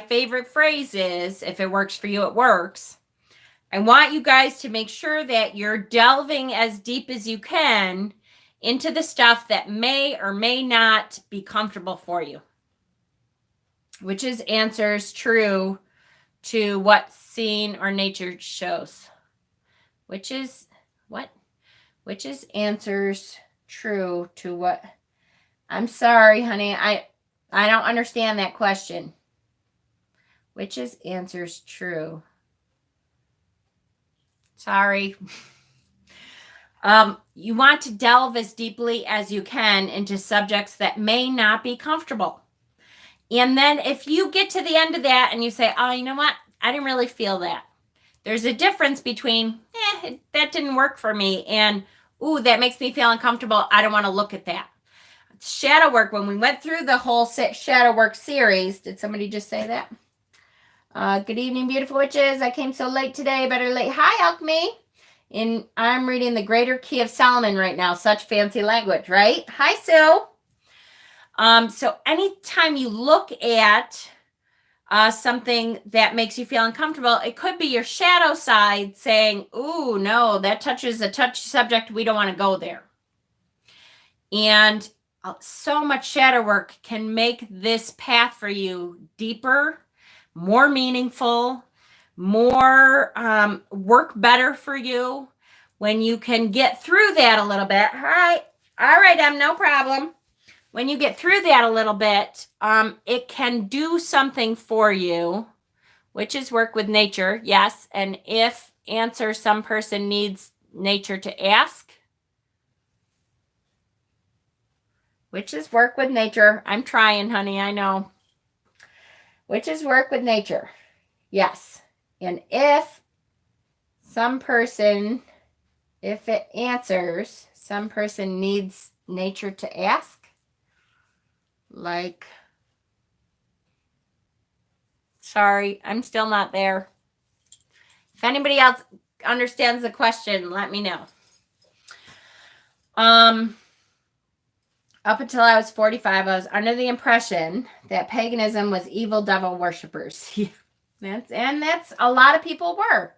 favorite phrase is, if it works for you, it works. I want you guys to make sure that you're delving as deep as you can into the stuff that may or may not be comfortable for you. Which is answers true to what seen or nature shows. Which is what? Which is answers true to what? I'm sorry, honey. I don't understand that question. Which is answers true? Sorry. You want to delve as deeply as you can into subjects that may not be comfortable. And then if you get to the end of that and you say, oh, you know what? I didn't really feel that. There's a difference between, that didn't work for me, and, ooh, that makes me feel uncomfortable. I don't want to look at that. Shadow work, when we went through the whole shadow work series, did somebody just say that? Good evening, beautiful witches. I came so late today. Better late. Hi, Alchemy. I'm reading the Greater Key of Solomon right now. Such fancy language, right? Hi, Sue. So anytime you look at something that makes you feel uncomfortable. It could be your shadow side saying, ooh, no, that touches a touchy subject. We don't want to go there. And so much shadow work can make this path for you deeper, more meaningful, more work better for you when you can get through that a little bit. All right, no problem. When you get through that a little bit, it can do something for you, which is work with nature, yes. And if answer some person needs nature to ask, which is work with nature. I'm trying, honey, I know. Which is work with nature, yes. And if some person, if it answers, some person needs nature to ask, like, sorry, I'm still not there. If anybody else understands the question, let me know. Up until I was 45, I was under the impression that paganism was evil devil worshippers. That's a lot of people were.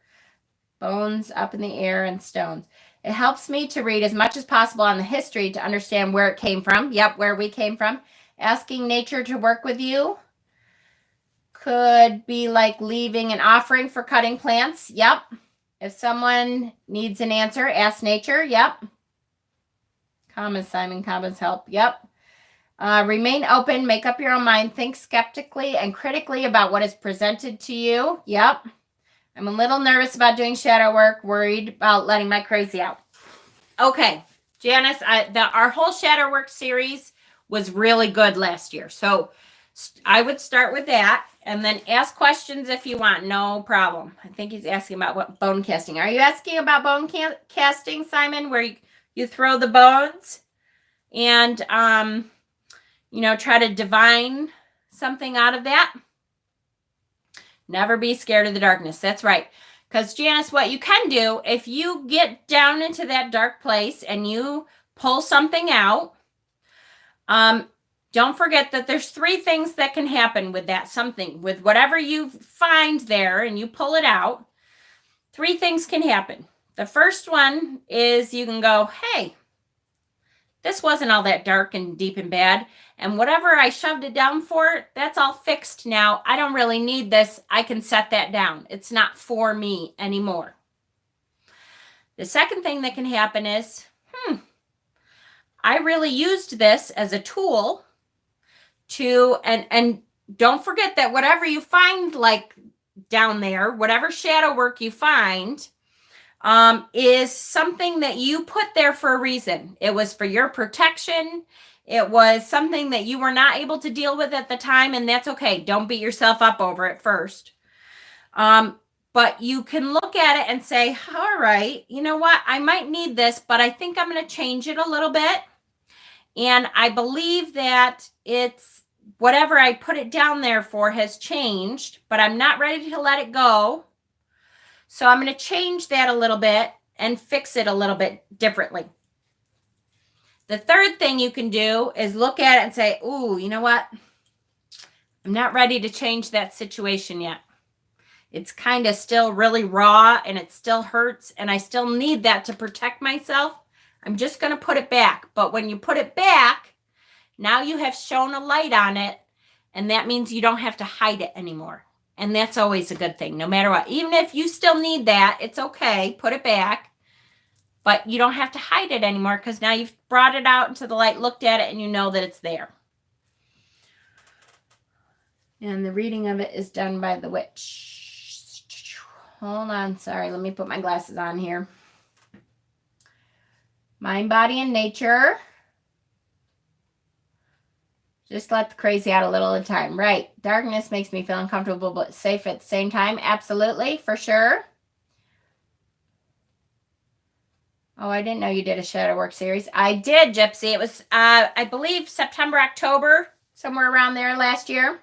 Bones up in the air and stones. It helps me to read as much as possible on the history to understand where it came from. Yep, where we came from. Asking nature to work with you could be like leaving an offering for cutting plants. Yep. If someone needs an answer, ask nature. Yep. Comments, Simon. Comments help. Yep. Remain open. Make up your own mind. Think skeptically and critically about what is presented to you. Yep. I'm a little nervous about doing shadow work. Worried about letting my crazy out. Okay, Janice, our whole shadow work series was really good last year. So I would start with that and then ask questions if you want. No problem. I think he's asking about what bone casting. Are you asking about bone casting, Simon, where you throw the bones and, try to divine something out of that? Never be scared of the darkness. That's right. Because, Janice, what you can do, if you get down into that dark place and you pull something out, don't forget that there's 3 things that can happen with that something. With whatever you find there and you pull it out, 3 things can happen. The first one is you can go, hey, this wasn't all that dark and deep and bad. And whatever I shoved it down for, that's all fixed now. I don't really need this. I can set that down. It's not for me anymore. The second thing that can happen is, I really used this as a tool to, and don't forget that whatever you find like down there, whatever shadow work you find, is something that you put there for a reason. It was for your protection. It was something that you were not able to deal with at the time, and that's okay. Don't beat yourself up over it first. But you can look at it and say, all right, you know what? I might need this, but I think I'm going to change it a little bit. And I believe that it's whatever I put it down there for has changed, but I'm not ready to let it go. So I'm going to change that a little bit and fix it a little bit differently. The third thing you can do is look at it and say, ooh, you know what? I'm not ready to change that situation yet. It's kind of still really raw and it still hurts and I still need that to protect myself. I'm just going to put it back. But when you put it back, now you have shown a light on it, and that means you don't have to hide it anymore. And that's always a good thing, no matter what. Even if you still need that, it's okay. Put it back. But you don't have to hide it anymore because now you've brought it out into the light, looked at it, and you know that it's there. And the reading of it is done by the witch. Hold on. Sorry. Let me put my glasses on here. Mind, body, and nature. Just let the crazy out a little at a time. Right. Darkness makes me feel uncomfortable but safe at the same time. Absolutely. For sure. Oh, I didn't know you did a shadow work series. I did, Gypsy. It was, I believe, September, October, somewhere around there last year.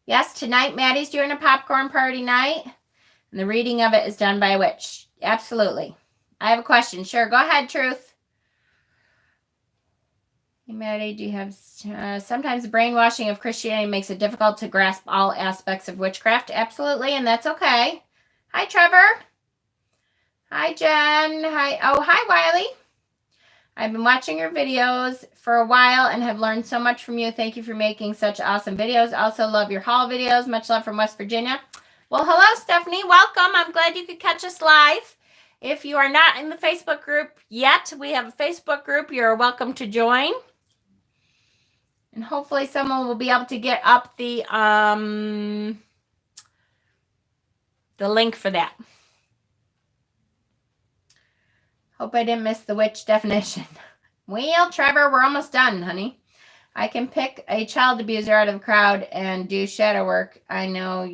Yes, tonight Maddie's doing a popcorn party night. And the reading of it is done by a witch. Absolutely. I have a question. Sure. Go ahead, Truth. Hey, Maddie, do you have sometimes the brainwashing of Christianity makes it difficult to grasp all aspects of witchcraft? Absolutely, and that's okay. Hi, Trevor. Hi, Jen. Hi, Wiley. I've been watching your videos for a while and have learned so much from you. Thank you for making such awesome videos. Also love your haul videos. Much love from West Virginia. Well, hello, Stephanie. Welcome. I'm glad you could catch us live. If you are not in the Facebook group yet, we have a Facebook group. You're welcome to join. And hopefully someone will be able to get up the link for that. Hope I didn't miss the witch definition. Well, Trevor, we're almost done, honey. I can pick a child abuser out of the crowd and do shadow work. I know.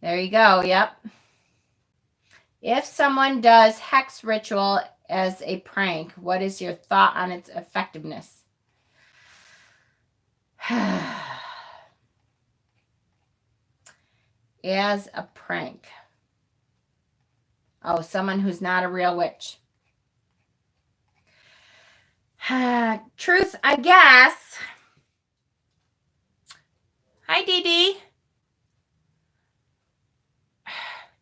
There you go. Yep. If someone does hex ritual as a prank, what is your thought on its effectiveness? As a prank. Oh, someone who's not a real witch. Truth, I guess. Hi, Dee Dee.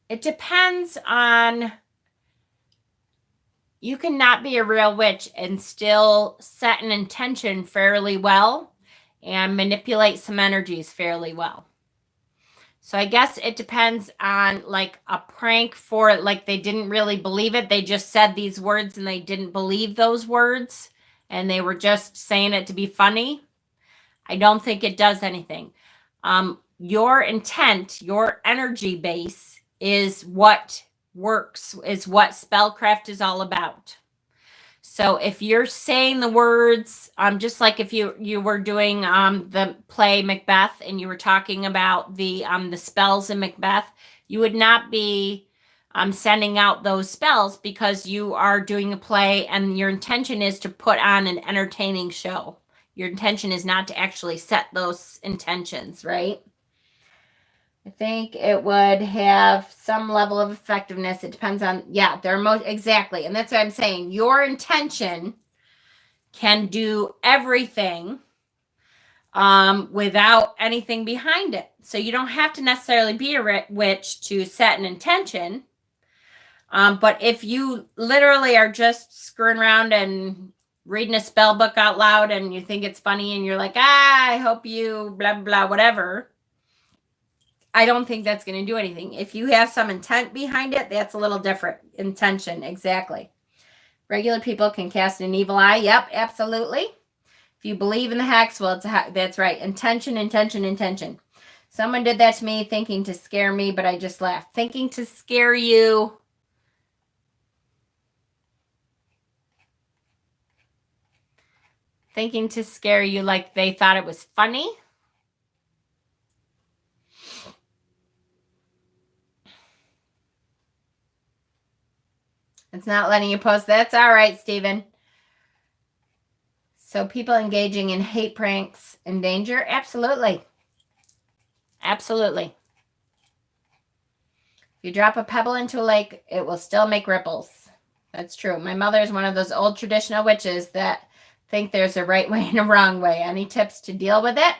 It depends on... You cannot be a real witch and still set an intention fairly well and manipulate some energies fairly well. So I guess it depends on like a prank for like they didn't really believe it. They just said these words and they didn't believe those words and they were just saying it to be funny. I don't think it does anything. Your intent, your energy base is what works, is what spellcraft is all about. So if you're saying the words, just like if you were doing the play Macbeth and you were talking about the spells in Macbeth, you would not be sending out those spells because you are doing a play and your intention is to put on an entertaining show. Your intention is not to actually set those intentions, right? I think it would have some level of effectiveness. It depends on, yeah, exactly. And that's what I'm saying. Your intention can do everything without anything behind it. So you don't have to necessarily be a witch to set an intention. But if you literally are just screwing around and reading a spell book out loud and you think it's funny and you're like, I hope you blah, blah, whatever. I don't think that's going to do anything. If you have some intent behind it, that's a little different. Intention, exactly. Regular people can cast an evil eye. Yep, absolutely. If you believe in the hex, well, that's right. Intention, intention, intention. Someone did that to me thinking to scare me, but I just laughed. Thinking to scare you. Thinking to scare you like they thought it was funny. It's not letting you post. That's all right, Stephen. So people engaging in hate pranks in danger? Absolutely. Absolutely. If you drop a pebble into a lake, it will still make ripples. That's true. My mother is one of those old traditional witches that think there's a right way and a wrong way. Any tips to deal with it?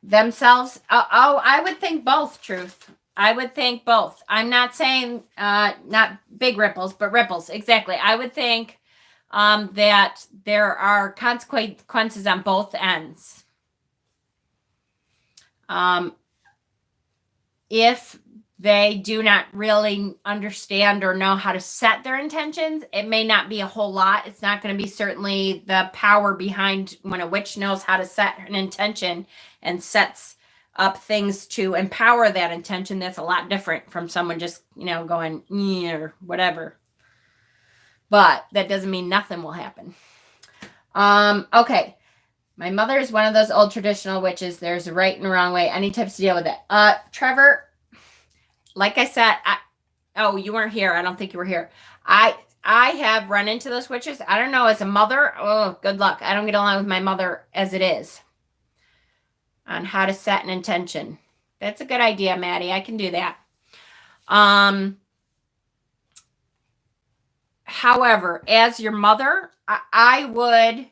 Themselves? Oh, I would think both, Truth. I would think both. I'm not saying not big ripples, but ripples. Exactly. I would think that there are consequences on both ends. If they do not really understand or know how to set their intentions, it may not be a whole lot. It's not going to be certainly the power behind when a witch knows how to set an intention and sets up things to empower that intention. That's a lot different from someone just, going, or whatever. But that doesn't mean nothing will happen. Okay. My mother is one of those old traditional witches. There's a right and a wrong way. Any tips to deal with it? Trevor, like I said, you weren't here. I don't think you were here. I have run into those witches. I don't know, as a mother, oh, good luck. I don't get along with my mother as it is on how to set an intention. That's a good idea, Maddie. I can do that. However, as your mother, I would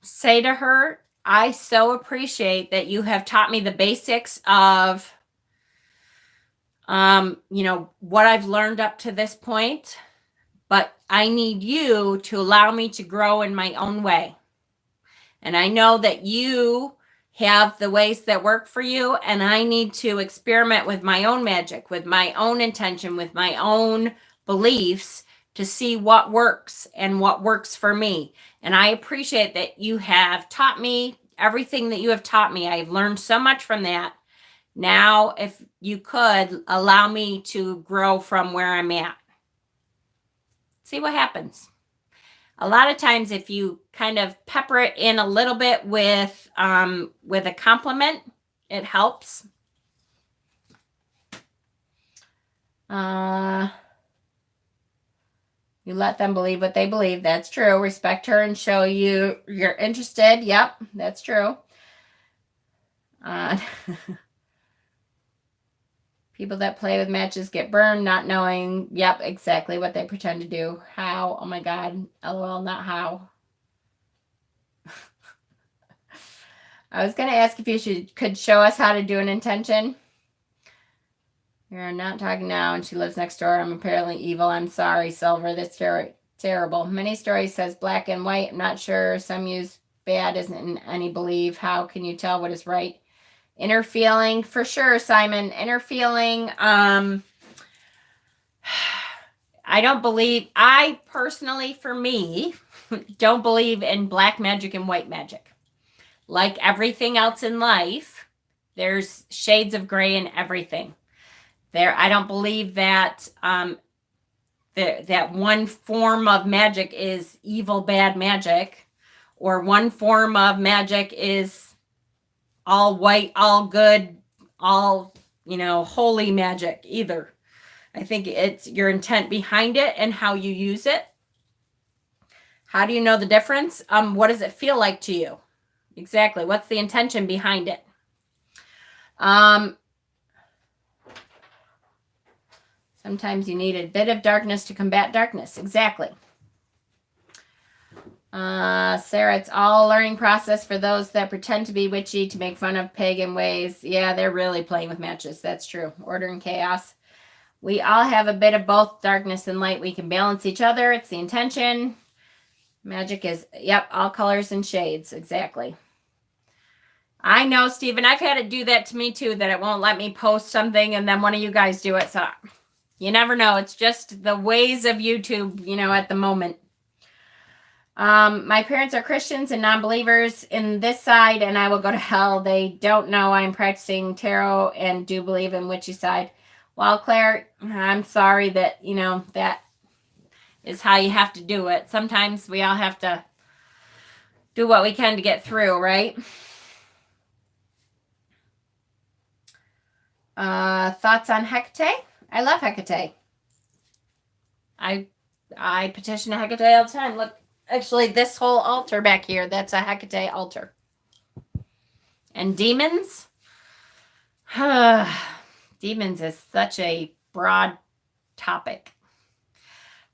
say to her, I so appreciate that you have taught me the basics of, what I've learned up to this point, but I need you to allow me to grow in my own way. And I know that you have the ways that work for you, and I need to experiment with my own magic, with my own intention, with my own beliefs to see what works and what works for me. And I appreciate that you have taught me everything that you have taught me. I've learned so much from that. Now, if you could allow me to grow from where I'm at, see what happens. A lot of times, if you kind of pepper it in a little bit with a compliment, it helps. You let them believe what they believe. That's true. Respect her and show you're interested. Yep, that's true. People that play with matches get burned, not knowing, yep, exactly what they pretend to do. How? Oh my God. LOL, not how. I was going to ask if you could show us how to do an intention. You're not talking now, and she lives next door. I'm apparently evil. I'm sorry, Silver. That's terrible. Many stories says black and white. I'm not sure. Some use bad isn't any believe. How can you tell what is right? Inner feeling, for sure, Simon. Inner feeling. I personally, for me, don't believe in black magic and white magic. Like everything else in life, there's shades of gray in everything. I don't believe that that one form of magic is evil, bad magic, or one form of magic is all white, all good, all, holy magic either. I think it's your intent behind it and how you use it. How do you know the difference? What does it feel like to you? Exactly. What's the intention behind it? Sometimes you need a bit of darkness to combat darkness. Exactly. Sarah, it's all a learning process for those that pretend to be witchy to make fun of pagan ways. Yeah, they're really playing with matches. That's true. Order and chaos. We all have a bit of both darkness and light. We can balance each other. It's the intention. Magic is, yep, all colors and shades. Exactly. I know, Stephen. I've had it do that to me too, that it won't let me post something and then one of you guys do it. So you never know. It's just the ways of YouTube, at the moment. My parents are Christians and non-believers in this side, and I will go to hell. They don't know I'm practicing tarot and do believe in witchy side. Well, Claire, I'm sorry that, that is how you have to do it. Sometimes we all have to do what we can to get through, right? Thoughts on Hecate? I love Hecate. I petition to Hecate all the time. Look. Actually, this whole altar back here, that's a Hecate altar. And demons? Demons is such a broad topic.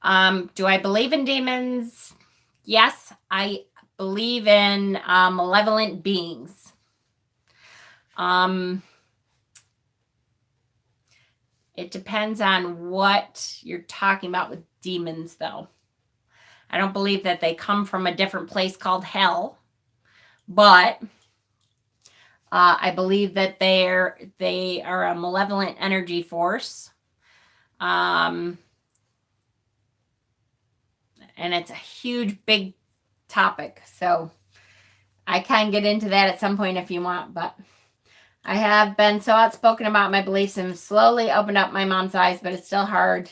Do I believe in demons? Yes, I believe in malevolent beings. It depends on what you're talking about with demons, though. I don't believe that they come from a different place called hell, but I believe that they are a malevolent energy force, and it's a huge, big topic. So I can get into that at some point if you want, but I have been so outspoken about my beliefs and slowly opened up my mom's eyes, but it's still hard.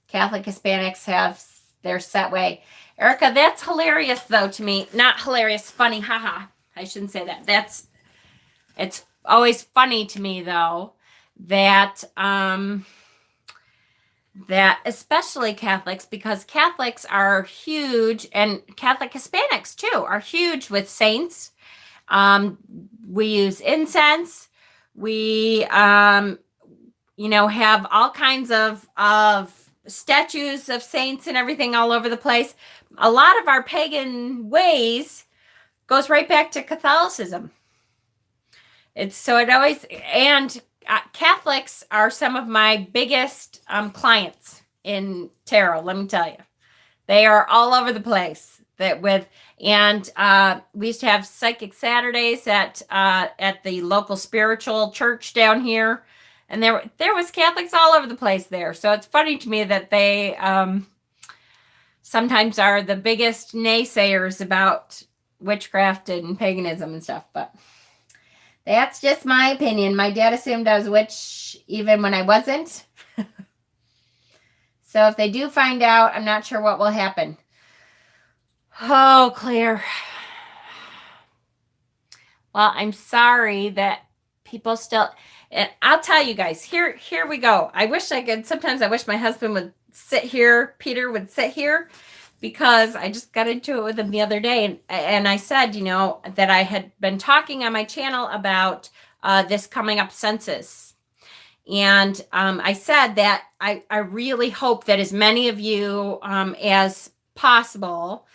Catholic Hispanics have their set way. Erica, that's hilarious, though, to me. Not hilarious, funny, haha. I shouldn't say that. It's always funny to me, though, that especially Catholics, because Catholics are huge, and Catholic Hispanics, too, are huge with saints. We use incense. We, have all kinds of statues of saints and everything all over the place. A lot of our pagan ways goes right back to Catholicism. And Catholics are some of my biggest clients in tarot. Let me tell you, they are all over the place. We used to have psychic Saturdays at the local spiritual church down here, and there was Catholics all over the place there. So it's funny to me that they sometimes are the biggest naysayers about witchcraft and paganism and stuff, but that's just my opinion. My dad assumed I was a witch even when I wasn't. So if they do find out, I'm not sure what will happen. Oh, Claire. Well, I'm sorry that people still, and I'll tell you guys, here we go. Sometimes I wish my husband would sit here, Peter would sit here, because I just got into it with him the other day. And I said, that I had been talking on my channel about this coming up census. And I said that I really hope that as many of you as possible,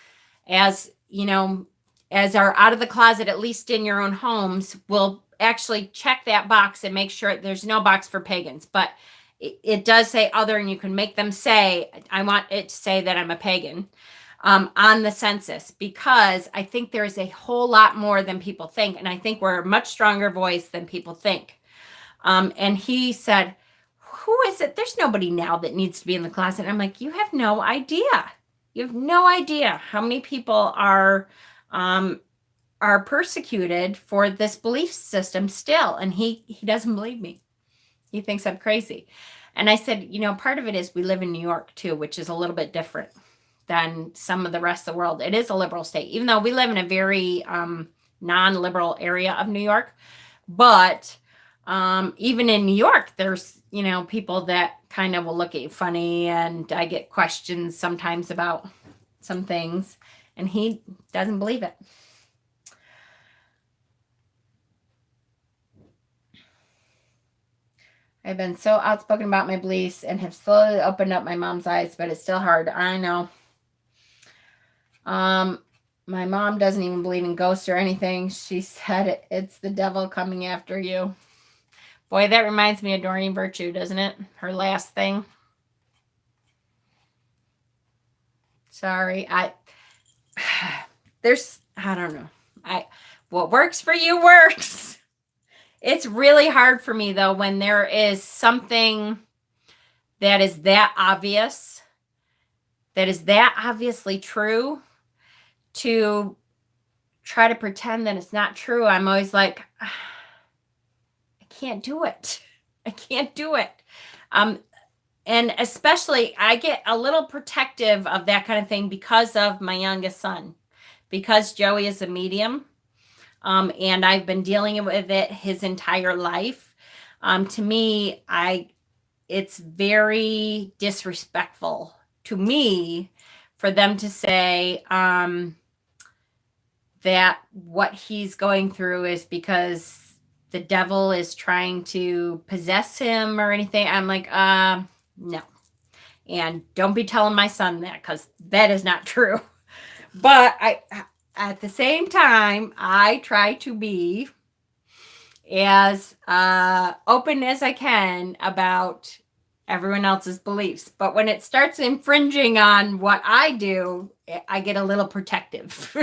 as are out of the closet, at least in your own homes, will actually check that box and make sure there's no box for pagans. But it does say other, and you can make them say, I want it to say that I'm a pagan on the census, because I think there is a whole lot more than people think. And I think we're a much stronger voice than people think. And he said, who is it? There's nobody now that needs to be in the closet. And I'm like, you have no idea. You have no idea how many people are persecuted for this belief system still. And he doesn't believe me. He thinks I'm crazy. And I said, part of it is we live in New York too, which is a little bit different than some of the rest of the world. It is a liberal state, even though we live in a very non-liberal area of New York. But even in New York, there's, people that kind of will look at you funny, and I get questions sometimes about some things, and he doesn't believe it. I've been so outspoken about my beliefs and have slowly opened up my mom's eyes, but it's still hard. I know. My mom doesn't even believe in ghosts or anything. She said it's the devil coming after you. Boy, that reminds me of Doreen Virtue, doesn't it? Her last thing. Sorry. I don't know. What works for you works. It's really hard for me, though, when there is something that is that obvious, that is that obviously true, to try to pretend that it's not true. I'm always like, I can't do it. I can't do it. And especially, I get a little protective of that kind of thing because of my youngest son, because Joey is a medium. And I've been dealing with it his entire life. To me, it's very disrespectful to me for them to say that what he's going through is because the devil is trying to possess him or anything. I'm like, no. And don't be telling my son that, because that is not true. But at the same time, I try to be as open as I can about everyone else's beliefs. But when it starts infringing on what I do, I get a little protective.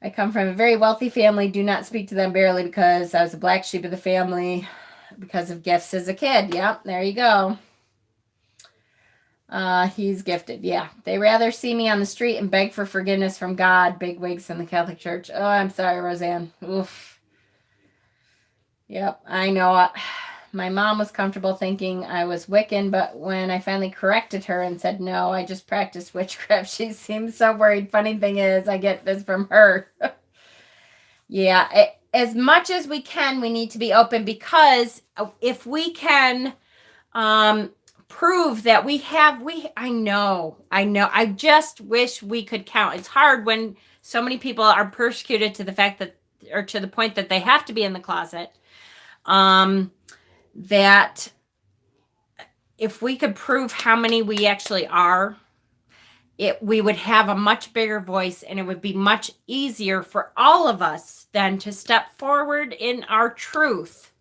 I come from a very wealthy family. Do not speak to them barely, because I was a black sheep of the family because of gifts as a kid. Yep, there you go. He's gifted. Yeah. They rather see me on the street and beg for forgiveness from God. Big wigs in the Catholic Church. Oh, I'm sorry, Roseanne. Oof. Yep, I know. My mom was comfortable thinking I was Wiccan, but when I finally corrected her and said, no, I just practice witchcraft, she seemed so worried. Funny thing is, I get this from her. Yeah. As much as we can, we need to be open, because if we can, prove that I know, I just wish we could count. It's hard when so many people are persecuted to the fact that, or to the point that they have to be in the closet, that if we could prove how many we actually are, we would have a much bigger voice, and it would be much easier for all of us then to step forward in our truth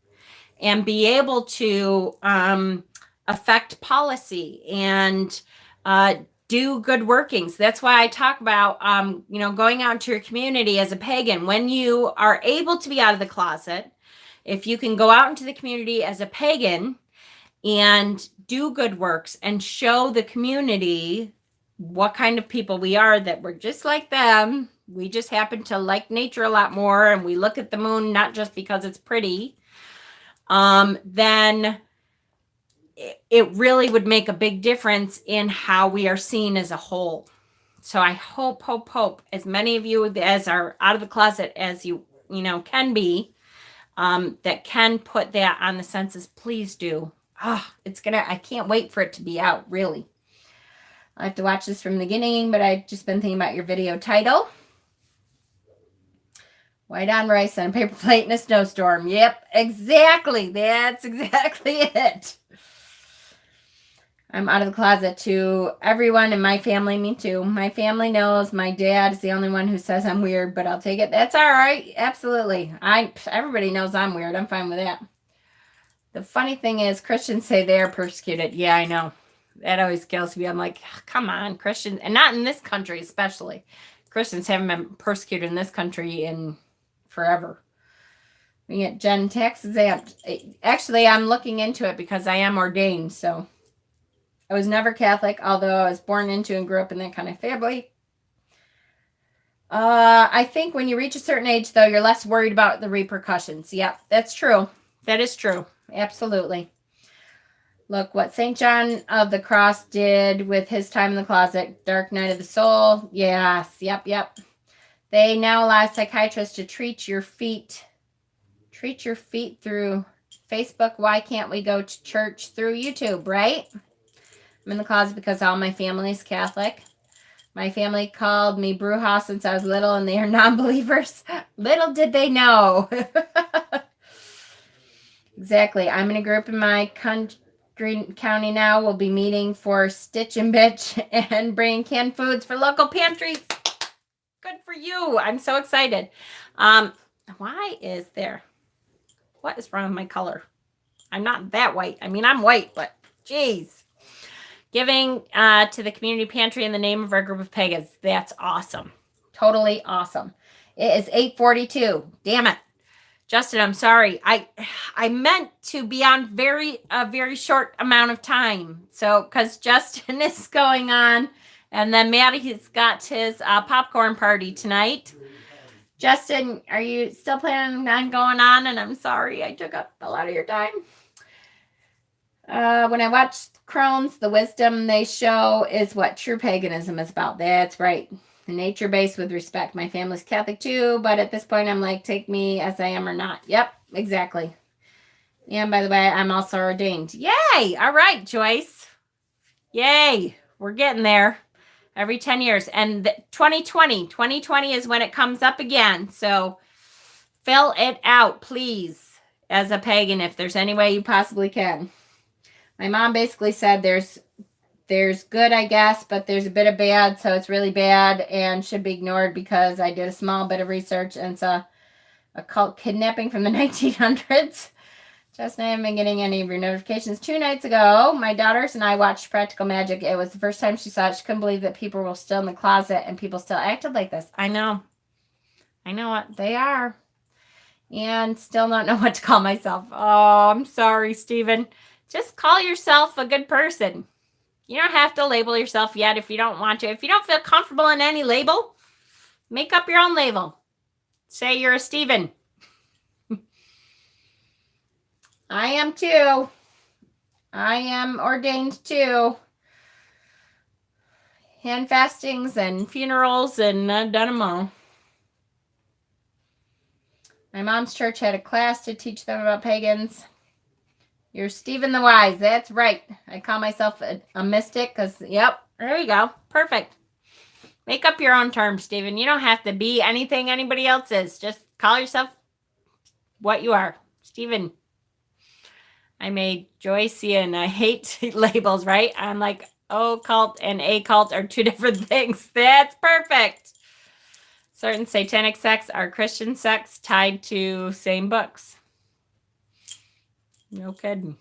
and be able to affect policy and do good workings. That's why I talk about, going out into your community as a pagan. When you are able to be out of the closet, if you can go out into the community as a pagan and do good works and show the community what kind of people we are, that we're just like them. We just happen to like nature a lot more, and we look at the moon not just because it's pretty. Then it really would make a big difference in how we are seen as a whole. So I hope as many of you as are out of the closet as you can be, that can put that on the census, please do. I can't wait for it to be out, really. I have to watch this from the beginning, but I've just been thinking about your video title. White on rice on a paper plate in a snowstorm. Yep, exactly. That's exactly it. I'm out of the closet to everyone in my family. Me too. My family knows. My dad is the only one who says I'm weird, but I'll take it. That's all right. Absolutely. Everybody knows I'm weird. I'm fine with that. The funny thing is, Christians say they're persecuted. Yeah, I know. That always kills me. I'm like, come on, Christians. And not in this country, especially. Christians haven't been persecuted in this country in forever. We get Jen tax exempt. Actually, I'm looking into it because I am ordained. So I was never Catholic, although I was born into and grew up in that kind of family. I think when you reach a certain age, though, you're less worried about the repercussions. Yep, that's true. That is true. Absolutely. Look what St. John of the Cross did with his time in the closet. Dark night of the soul. Yes. Yep. They now allow psychiatrists to treat your feet through Facebook. Why can't we go to church through YouTube, right? I'm in the closet because all my family is Catholic. My family called me Bruja since I was little, and they are non-believers. Little did they know. Exactly. I'm in a group in my county now. We'll be meeting for Stitch and Bitch and bringing canned foods for local pantries. Good for you. I'm so excited. What is wrong with my color? I'm not that white. I mean, I'm white, but geez. Giving to the community pantry in the name of our group of pagans. That's awesome. Totally awesome. It is 8:42. Damn it. Justin, I'm sorry. I meant to be on a very short amount of time. So, because Justin is going on, and then Maddie's got his popcorn party tonight. Justin, are you still planning on going on? And I'm sorry I took up a lot of your time. When I watch Crohn's, the wisdom they show is what true paganism is about. That's right. Nature-based with respect. My family's Catholic too, but at this point I'm like, take me as I am or not. Yep, exactly. And by the way, I'm also ordained. Yay! All right, Joyce. Yay! We're getting there. Every 10 years. And 2020 is when it comes up again. So fill it out, please, as a pagan, if there's any way you possibly can. My mom basically said there's good, I guess, but there's a bit of bad, so it's really bad and should be ignored because I did a small bit of research and saw a cult kidnapping from the 1900s. Just now I haven't been getting any of your notifications. 2 nights ago, my daughters and I watched Practical Magic. It was the first time she saw it. She couldn't believe that people were still in the closet and people still acted like this. I know what they are. And still not know what to call myself. Oh, I'm sorry, Stephen. Just call yourself a good person. You don't have to label yourself yet if you don't want to. If you don't feel comfortable in any label, make up your own label. Say you're a Stephen. I am too. I am ordained too. Hand fastings and funerals, and I've done them all. My mom's church had a class to teach them about pagans. You're Stephen the Wise. That's right. I call myself a mystic because, yep, there you go. Perfect. Make up your own term, Stephen. You don't have to be anything anybody else is. Just call yourself what you are. Stephen. I made Joycey, and I hate labels, right? I'm like, occult and occult are two different things. That's perfect. Certain satanic sects are Christian sects tied to same books. No kidding.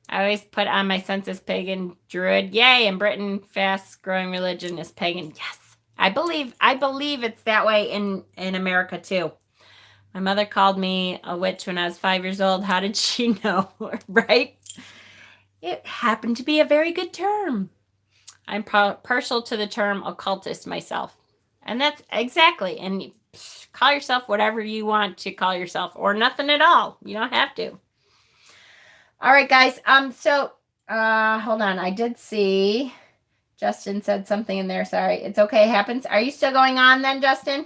I always put on my census pagan druid. Yay, in Britain, fast growing religion is pagan. Yes. I believe it's that way in America too. My mother called me a witch when I was 5 years old. How did she know? Right? It happened to be a very good term. I'm partial to the term occultist myself. And that's exactly. And call yourself whatever you want to call yourself, or nothing at all. You don't have to. All right, guys. So hold on. I did see Justin said something in there. Sorry. It's okay. It happens. Are you still going on then, Justin?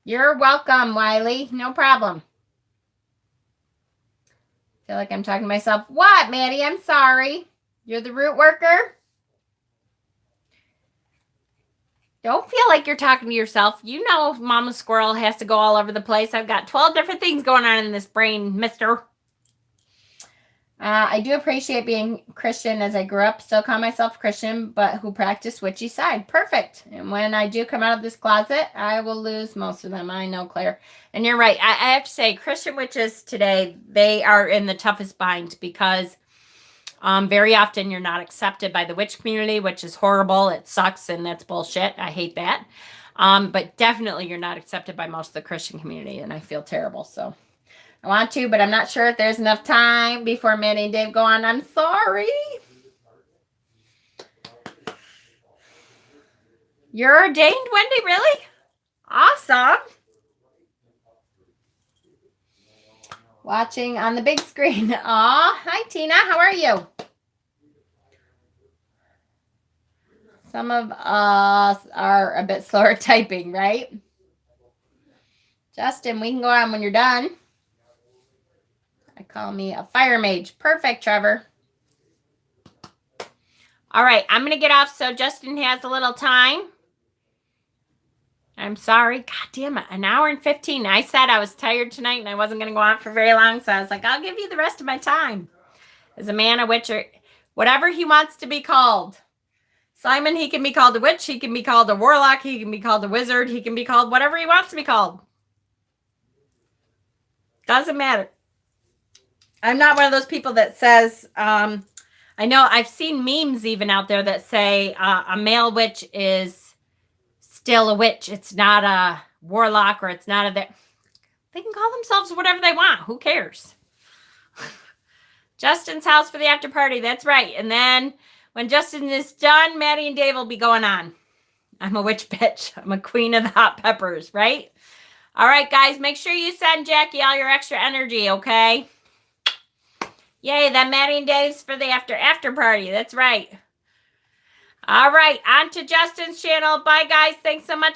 You're welcome, Wiley. No problem. Feel like I'm talking to myself. What, Maddie? I'm sorry. You're the root worker? Don't feel like you're talking to yourself. You know Mama Squirrel has to go all over the place. I've got 12 different things going on in this brain, mister. I do appreciate being Christian as I grew up. Still call myself Christian, but who practice witchy side. Perfect. And when I do come out of this closet, I will lose most of them. I know, Claire. And you're right. I have to say, Christian witches today, they are in the toughest bind because very often you're not accepted by the witch community, which is horrible. It sucks, and that's bullshit. I hate that. But definitely you're not accepted by most of the Christian community, and I feel terrible. So I want to, but I'm not sure if there's enough time before Manny and Dave go on. I'm sorry. You're ordained, Wendy? Really? Awesome. Watching on the big screen. Aw, hi, Tina. How are you? Some of us are a bit slower typing, right? Justin, we can go on when you're done. I call me a fire mage. Perfect, Trevor. All right, I'm going to get off so Justin has a little time. I'm sorry. God damn it. 1 hour and 15. I said I was tired tonight and I wasn't going to go on for very long. So I was like, I'll give you the rest of my time. As a man, a witch, or whatever he wants to be called. Simon, he can be called a witch. He can be called a warlock. He can be called a wizard. He can be called whatever he wants to be called. Doesn't matter. I'm not one of those people that says, I know I've seen memes even out there that say a male witch is still a witch. It's not a warlock, or it's not a... They can call themselves whatever they want. Who cares? Justin's house for the after party. That's right. And then when Justin is done, Maddie and Dave will be going on. I'm a witch bitch. I'm a queen of the hot peppers, right? All right, guys. Make sure you send Jackie all your extra energy, okay? Yay, that Maddie and Dave's for the after party. That's right. All right, on to Justin's channel. Bye, guys. Thanks so much.